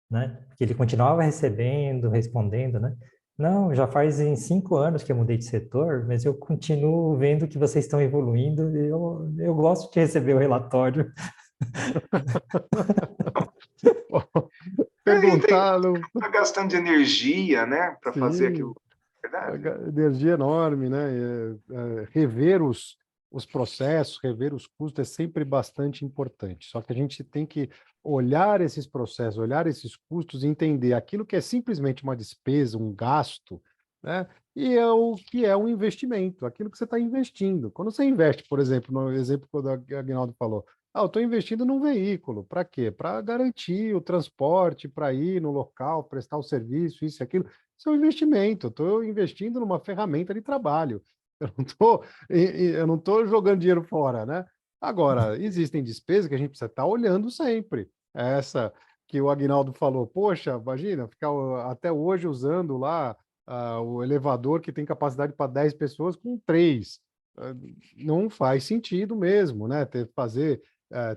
Né? Porque ele continuava recebendo, respondendo, né? Não, já faz em 5 anos que eu mudei de setor, mas eu continuo vendo que vocês estão evoluindo e eu gosto de receber o relatório. Perguntaram. Está gastando de energia, né, para fazer aquilo. Verdade. Energia enorme, né? Rever os processos, rever os custos é sempre bastante importante. Só que a gente tem que olhar esses processos, olhar esses custos e entender aquilo que é simplesmente uma despesa, um gasto, né? E é o que é um investimento, aquilo que você está investindo. Quando você investe, por exemplo, no exemplo que o Aguinaldo falou, eu estou investindo num veículo, para quê? Para garantir o transporte, para ir no local, prestar o serviço, isso e aquilo. Isso é um investimento, eu estou investindo numa ferramenta de trabalho. Eu não estou jogando dinheiro fora, né? Agora, existem despesas que a gente precisa estar olhando sempre. Essa que o Aguinaldo falou, poxa, imagina, ficar até hoje usando lá o elevador que tem capacidade para 10 pessoas com 3. Não faz sentido mesmo, né? Fazer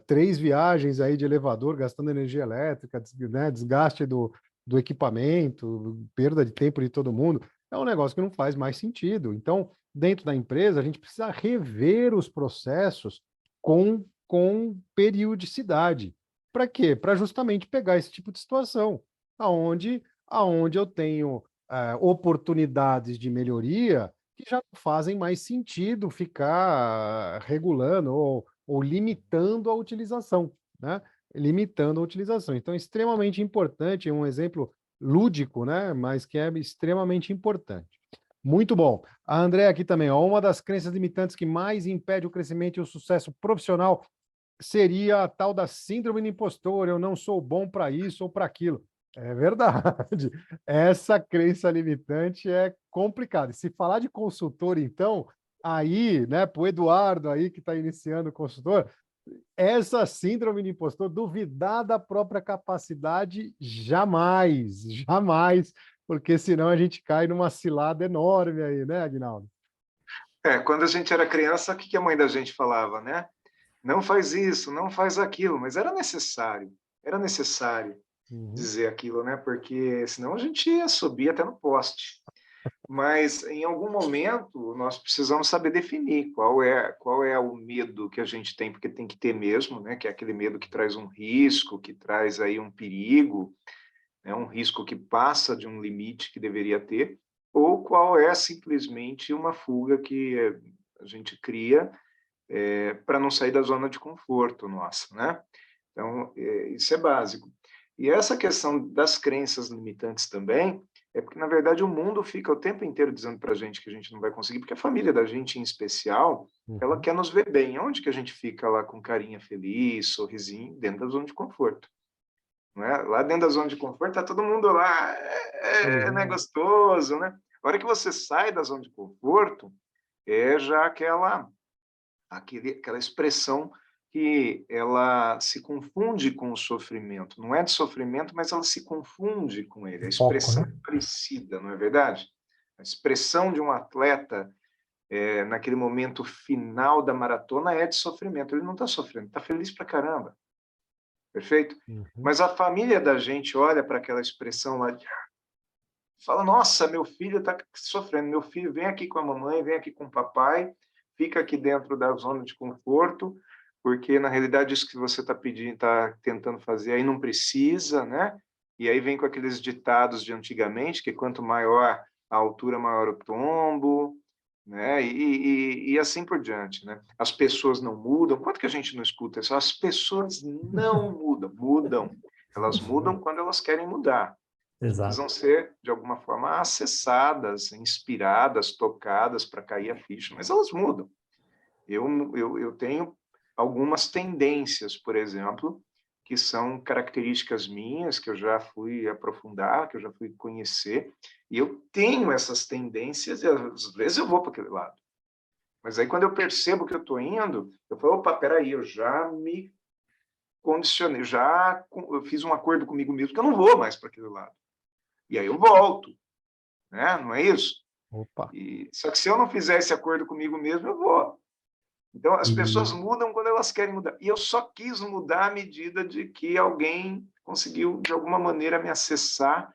3 viagens aí de elevador gastando energia elétrica, né? Desgaste do equipamento, perda de tempo de todo mundo, é um negócio que não faz mais sentido. Então, dentro da empresa, a gente precisa rever os processos com periodicidade. Para quê? Para justamente pegar esse tipo de situação, aonde eu tenho oportunidades de melhoria que já não fazem mais sentido ficar regulando ou limitando a utilização, né? Limitando a utilização. Então, é extremamente importante, um exemplo lúdico, né? Mas que é extremamente importante. Muito bom. A André aqui também, ó, uma das crenças limitantes que mais impede o crescimento e o sucesso profissional seria a tal da síndrome do impostor, eu não sou bom para isso ou para aquilo. É verdade. Essa crença limitante é complicada. Se falar de consultor, então, aí, né, para o Eduardo aí que está iniciando o consultor, essa síndrome de impostor, duvidar da própria capacidade, jamais, jamais, porque senão a gente cai numa cilada enorme aí, né, Aguinaldo? Quando a gente era criança, o que a mãe da gente falava, né? Não faz isso, não faz aquilo, mas era necessário dizer aquilo, né? Porque senão a gente ia subir até no poste. Mas, em algum momento, nós precisamos saber definir qual é o medo que a gente tem, porque tem que ter mesmo, né? Que é aquele medo que traz um risco, que traz aí um perigo, né? Um risco que passa de um limite que deveria ter, ou qual é simplesmente uma fuga que a gente cria para não sair da zona de conforto nossa, né? Então, isso é básico. E essa questão das crenças limitantes também é porque, na verdade, o mundo fica o tempo inteiro dizendo para a gente que a gente não vai conseguir, porque a família da gente, em especial, ela quer nos ver bem. Onde que a gente fica lá com carinha feliz, sorrisinho, dentro da zona de conforto? Não é? Lá dentro da zona de conforto, tá todo mundo lá, não é gostoso, né? A hora que você sai da zona de conforto, é já aquela expressão que ela se confunde com o sofrimento. Não é de sofrimento, mas ela se confunde com ele. A Foco, expressão né? parecida, não é verdade? A expressão de um atleta naquele momento final da maratona é de sofrimento. Ele não está sofrendo, está feliz pra caramba. Perfeito? Mas a família da gente olha para aquela expressão lá de fala, nossa, meu filho está sofrendo, meu filho vem aqui com a mamãe, vem aqui com o papai, fica aqui dentro da zona de conforto, porque na realidade isso que você está pedindo, está tentando fazer aí não precisa, né? E aí vem com aqueles ditados de antigamente, que quanto maior a altura, maior o tombo, né? E assim por diante, né? As pessoas não mudam. Quanto que a gente não escuta isso? As pessoas não mudam, mudam. Elas mudam quando elas querem mudar. Exato. Precisam ser, de alguma forma, acessadas, inspiradas, tocadas para cair a ficha, mas elas mudam. Eu tenho algumas tendências, por exemplo, que são características minhas, que eu já fui aprofundar, que eu já fui conhecer, e eu tenho essas tendências, e às vezes eu vou para aquele lado. Mas aí, quando eu percebo que eu estou indo, eu falo, opa, peraí, eu já me condicionei, eu fiz um acordo comigo mesmo que eu não vou mais para aquele lado. E aí eu volto, né? Não é isso? Opa! Só que se eu não fizer esse acordo comigo mesmo, eu vou. Então, as pessoas mudam quando elas querem mudar. E eu só quis mudar à medida de que alguém conseguiu, de alguma maneira, me acessar,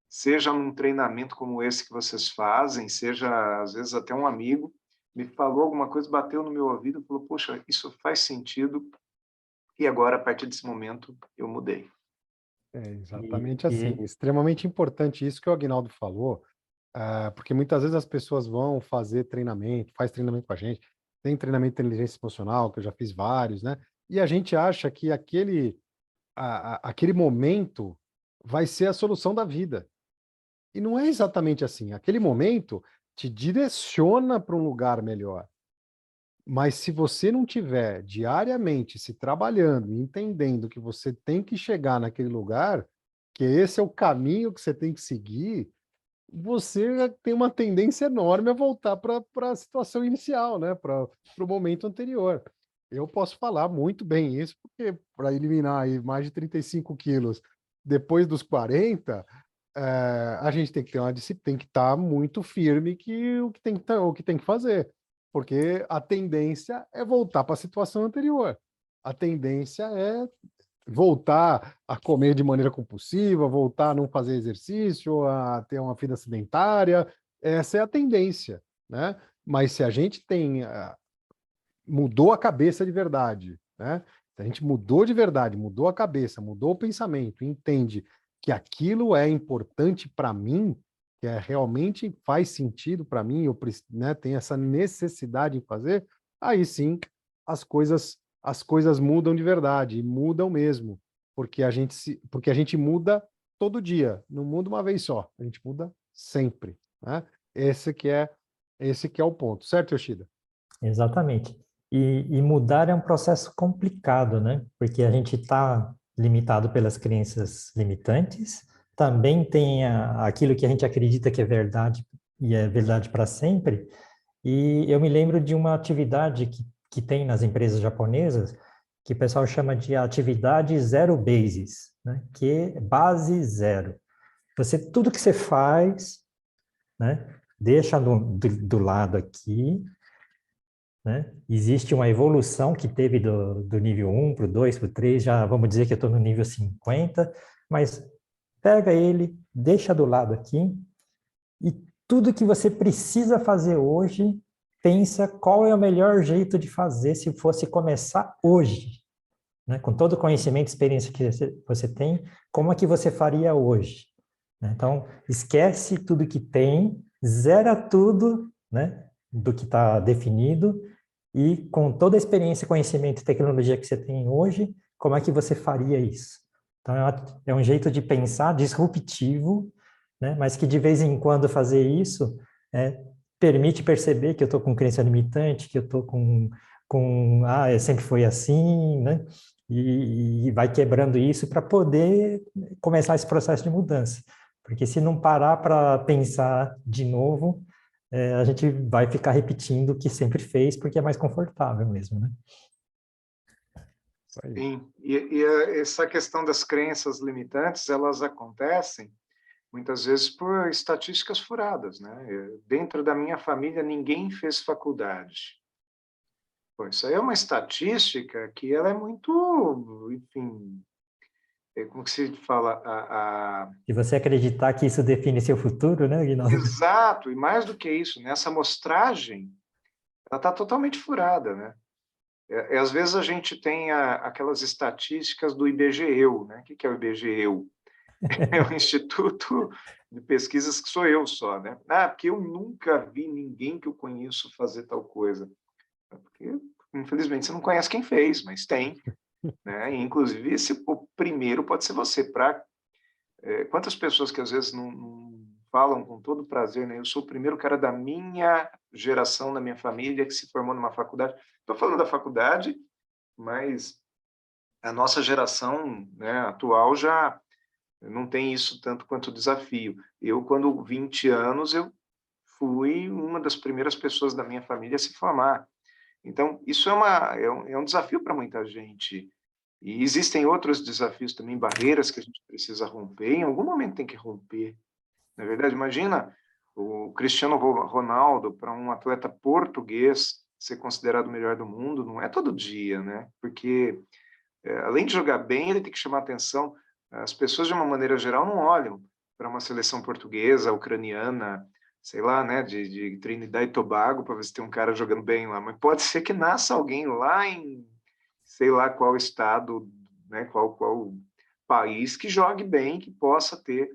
seja num treinamento como esse que vocês fazem, seja, às vezes, até um amigo me falou alguma coisa, bateu no meu ouvido e falou, poxa, isso faz sentido, e agora, a partir desse momento, eu mudei. É exatamente assim, extremamente importante isso que o Aguinaldo falou, porque muitas vezes as pessoas vão fazer treinamento, faz treinamento com a gente, tem treinamento de inteligência emocional, que eu já fiz vários, né? E a gente acha que aquele momento vai ser a solução da vida. E não é exatamente assim. Aquele momento te direciona para um lugar melhor. Mas se você não tiver diariamente se trabalhando e entendendo que você tem que chegar naquele lugar, que esse é o caminho que você tem que seguir, você tem uma tendência enorme a voltar para a situação inicial, né? Para o momento anterior. Eu posso falar muito bem isso, porque para eliminar aí mais de 35 quilos depois dos 40, a gente tem que ter uma disciplina, tem que estar muito firme que o que tem que fazer, porque a tendência é voltar para a situação anterior. A tendência é voltar a comer de maneira compulsiva, voltar a não fazer exercício, a ter uma vida sedentária. Essa é a tendência, né? Mas se a gente mudou a cabeça de verdade, né? Se a gente mudou de verdade, mudou a cabeça, mudou o pensamento, entende que aquilo é importante para mim, que realmente faz sentido para mim, né, tenho essa necessidade de fazer, aí sim as coisas mudam de verdade, e mudam mesmo, porque a gente muda todo dia, não muda uma vez só, a gente muda sempre, né? Esse que é o ponto, certo, Yoshida? Exatamente. E mudar é um processo complicado, né? Porque a gente está limitado pelas crenças limitantes, também tem aquilo que a gente acredita que é verdade e é verdade para sempre. E eu me lembro de uma atividade que tem nas empresas japonesas, que o pessoal chama de atividade zero basis, né? Que é base zero. Tudo que você faz, né? Deixa do lado aqui, né? Existe uma evolução que teve do nível 1 para o 2, para o 3, já vamos dizer que eu estou no nível 50, mas pega ele, deixa do lado aqui e tudo que você precisa fazer hoje, pensa qual é o melhor jeito de fazer se fosse começar hoje, né? Com todo o conhecimento e experiência que você tem, como é que você faria hoje? Então, esquece tudo que tem, zera tudo, né, do que está definido, e com toda a experiência, conhecimento e tecnologia que você tem hoje, como é que você faria isso? Então, é um jeito de pensar disruptivo, né, mas que de vez em quando fazer isso permite perceber que eu estou com crença limitante, que eu estou sempre foi assim, né? E vai quebrando isso para poder começar esse processo de mudança. Porque se não parar para pensar de novo, a gente vai ficar repetindo o que sempre fez, porque é mais confortável mesmo, né? Sim, essa questão das crenças limitantes, elas acontecem muitas vezes por estatísticas furadas, né? Dentro da minha família, ninguém fez faculdade. Pô, isso aí é uma estatística que ela é muito, enfim, como que se fala? Se você acreditar que isso define seu futuro, né, Aguinaldo? Exato, e mais do que isso, né? Essa amostragem, ela está totalmente furada, né? Às vezes a gente tem aquelas estatísticas do IBGEU, né? O que é o IBGEU? É o Instituto de Pesquisas que sou eu só, né? Porque eu nunca vi ninguém que eu conheço fazer tal coisa. Porque, infelizmente, você não conhece quem fez, mas tem, né? E, inclusive, o primeiro pode ser você. Quantas pessoas que às vezes não falam com todo prazer, né? Eu sou o primeiro cara da minha geração, da minha família, que se formou numa faculdade. Estou falando da faculdade, mas a nossa geração, né, atual já não tem isso tanto quanto desafio. Eu, quando 20 anos, eu fui uma das primeiras pessoas da minha família a se formar. Então, isso é um desafio para muita gente. E existem outros desafios também, barreiras que a gente precisa romper. Em algum momento tem que romper. Na verdade, imagina o Cristiano Ronaldo, para um atleta português ser considerado o melhor do mundo, não é todo dia, né? Porque, além de jogar bem, ele tem que chamar atenção. As pessoas, de uma maneira geral, não olham para uma seleção portuguesa, ucraniana, sei lá, né, de Trinidad e Tobago, para ver se tem um cara jogando bem lá. Mas pode ser que nasça alguém lá em, sei lá qual estado, né, qual país que jogue bem, que possa ter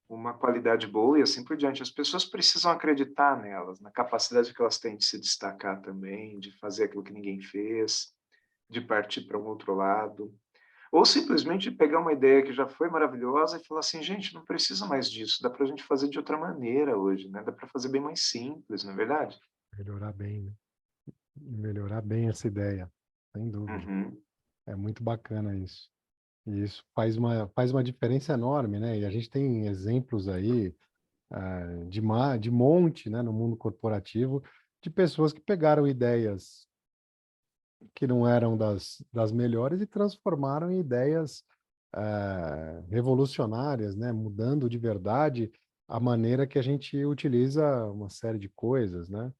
uma qualidade boa e assim por diante. As pessoas precisam acreditar nelas, na capacidade que elas têm de se destacar também, de fazer aquilo que ninguém fez, de partir para um outro lado. Ou simplesmente pegar uma ideia que já foi maravilhosa e falar assim, gente, não precisa mais disso, dá para a gente fazer de outra maneira hoje, né? Dá para fazer bem mais simples, não é verdade? Melhorar bem, né? Melhorar bem essa ideia, sem dúvida. Uhum. É muito bacana isso. E isso faz uma diferença enorme, né? E a gente tem exemplos aí de monte, né, no mundo corporativo, de pessoas que pegaram ideias que não eram das melhores e transformaram em ideias revolucionárias, né? Mudando de verdade a maneira que a gente utiliza uma série de coisas, né?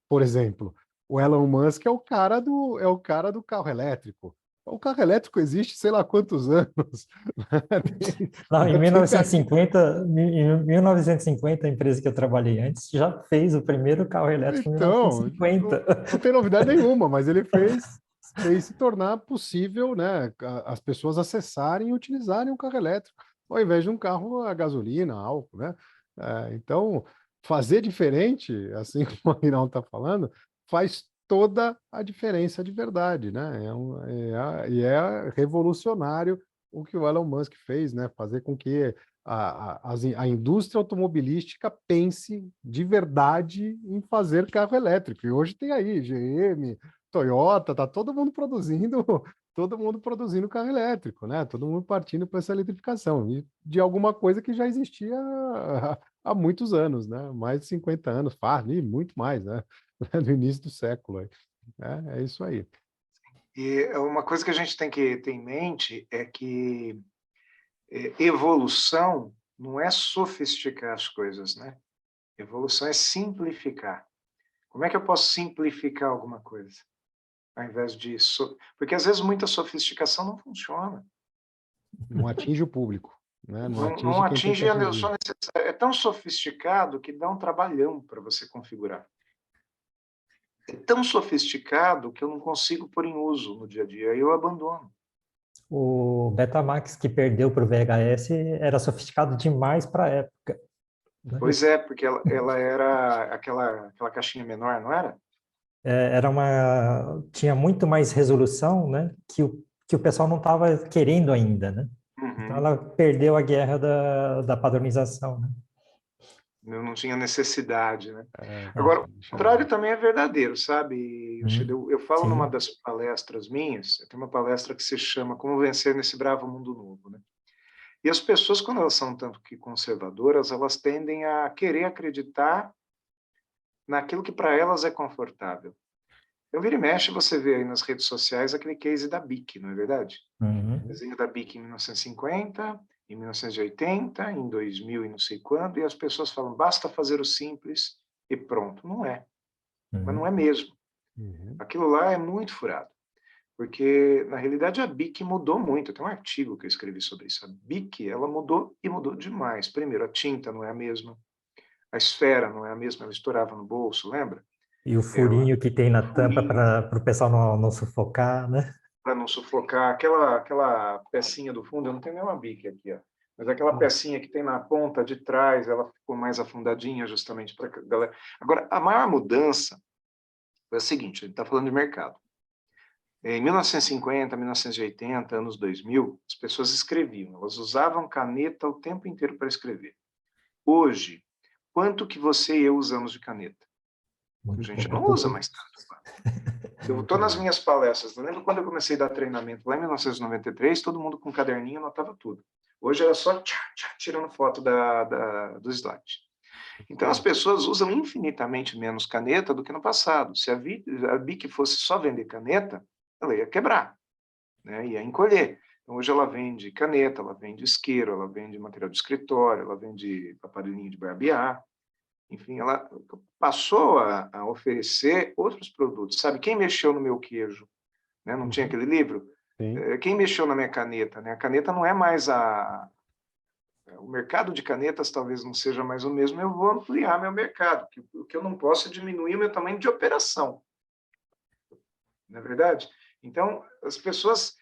Por exemplo, o Elon Musk é o cara do carro elétrico. O carro elétrico existe sei lá quantos anos. Não, em Tem cara que... 1950, a empresa que eu trabalhei antes já fez o primeiro carro elétrico em Então, 1950. não tem novidade nenhuma, mas ele fez se tornar possível, né, as pessoas acessarem e utilizarem um carro elétrico, ao invés de um carro a gasolina, álcool, né? Então, fazer diferente, assim como o Aguinaldo está falando, faz toda a diferença de verdade, né? É revolucionário o que o Elon Musk fez, né? Fazer com que a indústria automobilística pense de verdade em fazer carro elétrico. E hoje tem aí GM, Toyota, tá todo mundo produzindo carro elétrico, né? Todo mundo partindo para essa eletrificação e de alguma coisa que já existia há muitos anos, né? Mais de 50 anos, e muito mais, né? No início do século. É isso aí. E uma coisa que a gente tem que ter em mente é que evolução não é sofisticar as coisas, né? Evolução é simplificar. Como é que eu posso simplificar alguma coisa? Ao invés de... Porque às vezes muita sofisticação não funciona. Não atinge o público. né? Não Quem tem que atinge a atingir. sua necessidade. É tão sofisticado que dá um trabalhão para você configurar. É tão sofisticado que eu não consigo pôr em uso no dia a dia, aí eu abandono. O Betamax que perdeu para o VHS era sofisticado demais para a época, né? Pois é, porque ela era aquela caixinha menor, não era? Tinha muito mais resolução, né? Que o pessoal não estava querendo ainda, né? Então Uhum. ela perdeu a guerra da padronização, né? Eu não tinha necessidade, né? É. Agora, o contrário também é verdadeiro, sabe, Yoshida? Eu falo numa Sim. das palestras minhas, eu tenho uma palestra que se chama Como Vencer nesse Bravo Mundo Novo, né? E as pessoas, quando elas são tanto que conservadoras, elas tendem a querer acreditar naquilo que para elas é confortável. Então, vira e mexe, você vê aí nas redes sociais aquele case da BIC, não é verdade? Desenho da BIC em 1950, em 1980, em 2000 e não sei quando, e as pessoas falam, basta fazer o simples e pronto. Não é, mas não é mesmo. Aquilo lá é muito furado, porque, na realidade, a BIC mudou muito. Tem um artigo que eu escrevi sobre isso. A BIC, ela mudou e mudou demais. Primeiro, a tinta não é a mesma, a esfera não é a mesma, ela estourava no bolso, lembra? E o Ela, furinho que tem na tampa furinho, para o pessoal não sufocar, né? para não sufocar. Aquela pecinha do fundo, eu não tenho nenhuma bique aqui, ó. Mas aquela pecinha que tem na ponta de trás, ela ficou mais afundadinha justamente para a galera. Agora, a maior mudança foi a seguinte, a gente está falando de mercado. Em 1950, 1980, anos 2000, as pessoas escreviam, elas usavam caneta o tempo inteiro para escrever. Hoje, quanto que você e eu usamos de caneta? A gente não usa mais tanto. Eu estou nas minhas palestras, eu lembro quando eu comecei a dar treinamento lá em 1993, todo mundo com caderninho anotava tudo. Hoje era só tirando foto do slide. Então as pessoas usam infinitamente menos caneta do que no passado. Se a BIC fosse só vender caneta, ela ia quebrar, né? Ia encolher. Então, hoje ela vende caneta, ela vende isqueiro, ela vende material de escritório, ela vende aparelhinho de barbear. Enfim, ela passou a oferecer outros produtos. Sabe, quem mexeu no meu queijo? Né? Não tinha aquele livro? Sim. Quem mexeu na minha caneta? Né? A caneta não é mais o mercado de canetas talvez não seja mais o mesmo, eu vou ampliar meu mercado. O que eu não posso é diminuir o meu tamanho de operação. Não é verdade? Então, as pessoas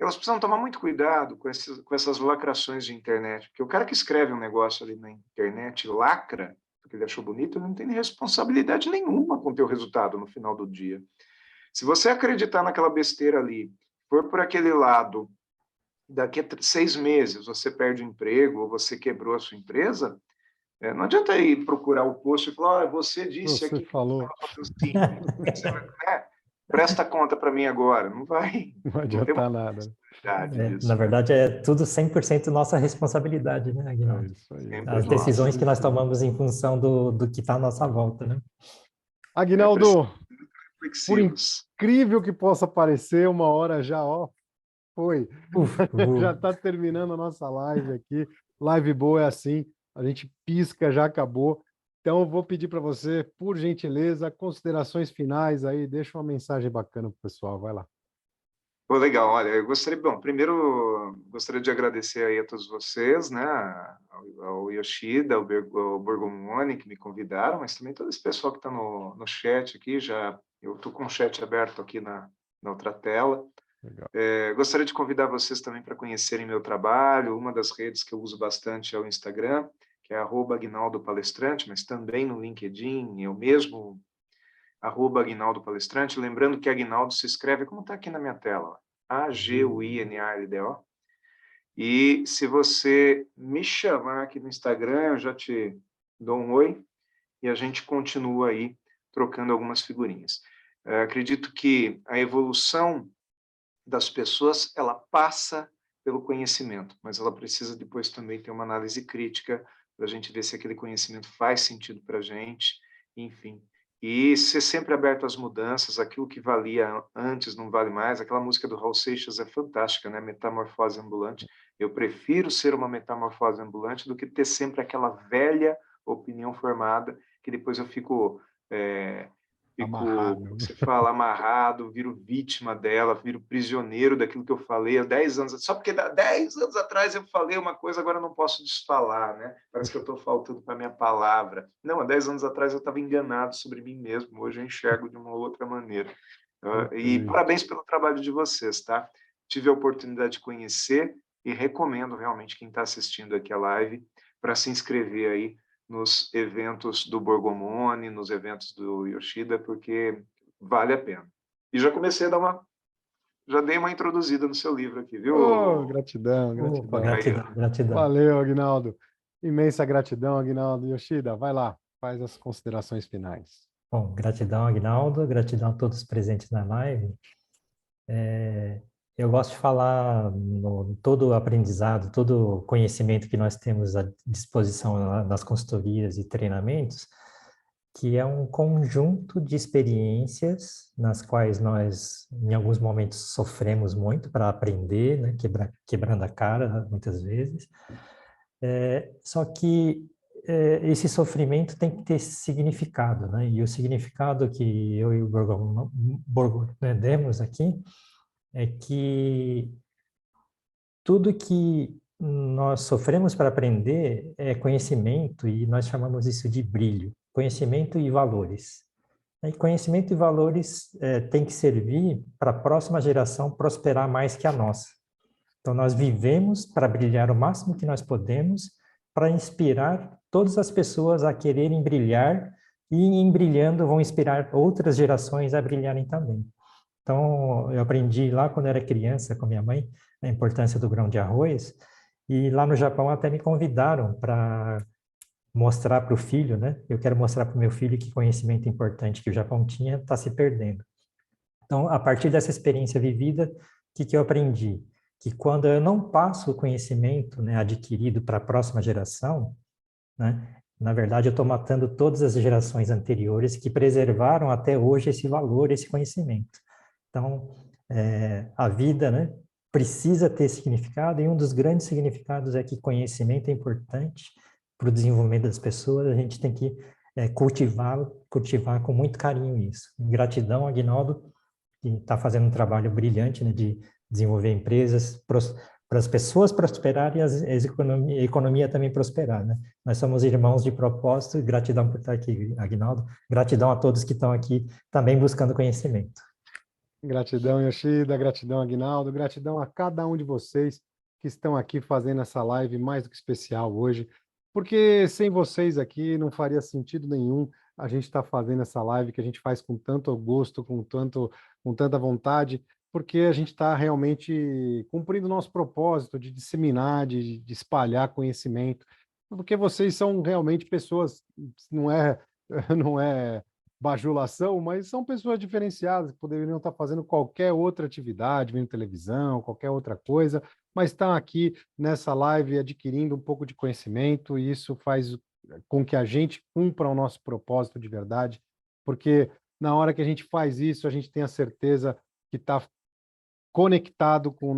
elas precisam tomar muito cuidado com essas lacrações de internet, porque o cara que escreve um negócio ali na internet lacra, porque ele achou bonito, ele não tem responsabilidade nenhuma com o teu resultado no final do dia. Se você acreditar naquela besteira ali, for por aquele lado, daqui a 6 meses você perde o emprego ou você quebrou a sua empresa, não adianta ir procurar o post e falar, você disse Você aqui que falou. você presta conta para mim agora. Não vai. Não Não tem uma adianta nada. Na disso, né? verdade, é tudo 100% nossa responsabilidade, né, É Aguinaldo? isso aí. Sempre As nossa. decisões que nós tomamos em função do que está à nossa volta, né? Aguinaldo, por Reflexivos. incrível que possa parecer, uma hora já, ó, foi. Já está terminando a nossa live aqui. Live boa é assim, a gente pisca, já acabou. Então, eu vou pedir para você, por gentileza, considerações finais aí, deixa uma mensagem bacana para o pessoal, vai lá. Pô, legal, olha, eu gostaria, bom, primeiro gostaria de agradecer aí a todos vocês, né, ao Yoshida, ao Borgomoni, que me convidaram, mas também todo esse pessoal que está no chat aqui, eu estou com o chat aberto aqui na outra tela. Gostaria de convidar vocês também para conhecerem meu trabalho. Uma das redes que eu uso bastante é o Instagram, que é @aguinaldopalestrante, mas também no LinkedIn, eu mesmo, @aguinaldopalestrante. Lembrando que Aguinaldo se escreve como está aqui na minha tela, Aguinaldo. E se você me chamar aqui no Instagram, eu já te dou um oi e a gente continua aí trocando algumas figurinhas. Acredito que a evolução das pessoas, ela passa pelo conhecimento, mas ela precisa depois também ter uma análise crítica para a gente ver se aquele conhecimento faz sentido para a gente, enfim. E ser sempre aberto às mudanças, aquilo que valia antes não vale mais. Aquela música do Raul Seixas é fantástica, né? Metamorfose ambulante. Eu prefiro ser uma metamorfose ambulante do que ter sempre aquela velha opinião formada que depois eu fico você fala amarrado, viro vítima dela, viro prisioneiro daquilo que eu falei há 10 anos. Só porque 10 anos atrás eu falei uma coisa, agora eu não posso desfalar, né? Parece que eu estou faltando para a minha palavra. Não, há 10 anos atrás eu estava enganado sobre mim mesmo, hoje eu enxergo de uma outra maneira. E parabéns pelo trabalho de vocês, tá? Tive a oportunidade de conhecer e recomendo realmente quem está assistindo aqui a live para se inscrever aí nos eventos do Borgomoni, nos eventos do Yoshida, porque vale a pena. E já comecei a já dei uma introduzida no seu livro aqui, viu? Oh, gratidão, gratidão. Opa, gratidão. Valeu, Aguinaldo. Imensa gratidão, Aguinaldo. Yoshida, vai lá, faz as considerações finais. Bom, gratidão, Aguinaldo, gratidão a todos presentes na live. Eu gosto de falar no todo o aprendizado, todo o conhecimento que nós temos à disposição nas consultorias e treinamentos, que é um conjunto de experiências nas quais nós, em alguns momentos, sofremos muito para aprender, né? Quebrando a cara, muitas vezes. Só que esse sofrimento tem que ter significado, né? E o significado que eu e o Borgo demos aqui é que tudo que nós sofremos para aprender é conhecimento, e nós chamamos isso de brilho, conhecimento e valores. E conhecimento e valores tem que servir para a próxima geração prosperar mais que a nossa. Então, nós vivemos para brilhar o máximo que nós podemos, para inspirar todas as pessoas a quererem brilhar, e em brilhando vão inspirar outras gerações a brilharem também. Então, eu aprendi lá quando era criança com minha mãe a importância do grão de arroz, e lá no Japão até me convidaram para mostrar para o filho, né? Eu quero mostrar para o meu filho que conhecimento importante que o Japão tinha está se perdendo. Então, a partir dessa experiência vivida, o que eu aprendi? Que quando eu não passo o conhecimento, né, adquirido para a próxima geração, né, na verdade eu estou matando todas as gerações anteriores que preservaram até hoje esse valor, esse conhecimento. Então, a vida, né, precisa ter significado, e um dos grandes significados é que conhecimento é importante para o desenvolvimento das pessoas. A gente tem que cultivar com muito carinho isso. Gratidão, Aguinaldo, que está fazendo um trabalho brilhante, né, de desenvolver empresas para as pessoas prosperarem e a economia também prosperar, né? Nós somos irmãos de propósito. Gratidão por estar aqui, Aguinaldo. Gratidão a todos que estão aqui também buscando conhecimento. Gratidão, Yoshida, gratidão, Aguinaldo, gratidão a cada um de vocês que estão aqui fazendo essa live mais do que especial hoje, porque sem vocês aqui não faria sentido nenhum a gente estar fazendo essa live que a gente faz com tanto gosto, com tanta vontade, porque a gente está realmente cumprindo o nosso propósito de disseminar, de espalhar conhecimento, porque vocês são realmente pessoas, não é bajulação, mas são pessoas diferenciadas que poderiam estar fazendo qualquer outra atividade, vendo televisão, qualquer outra coisa, mas estão aqui nessa live adquirindo um pouco de conhecimento, e isso faz com que a gente cumpra o nosso propósito de verdade, porque na hora que a gente faz isso, a gente tem a certeza que está conectado com o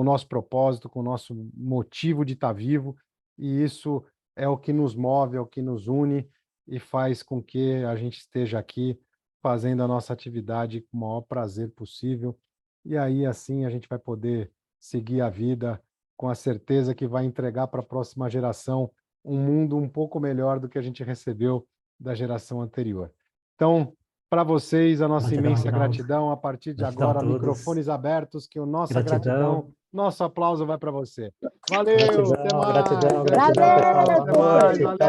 nosso propósito, com o nosso motivo de estar vivo, e isso é o que nos move, é o que nos une, e faz com que a gente esteja aqui fazendo a nossa atividade com o maior prazer possível. E aí, assim, a gente vai poder seguir a vida com a certeza que vai entregar para a próxima geração um mundo um pouco melhor do que a gente recebeu da geração anterior. Então, para vocês, a nossa imensa gratidão. A partir de agora, microfones abertos, que a nossa gratidão, nosso aplauso vai para você. Valeu, até mais. Gratidão, pessoal. Valeu, tchau,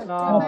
tchau.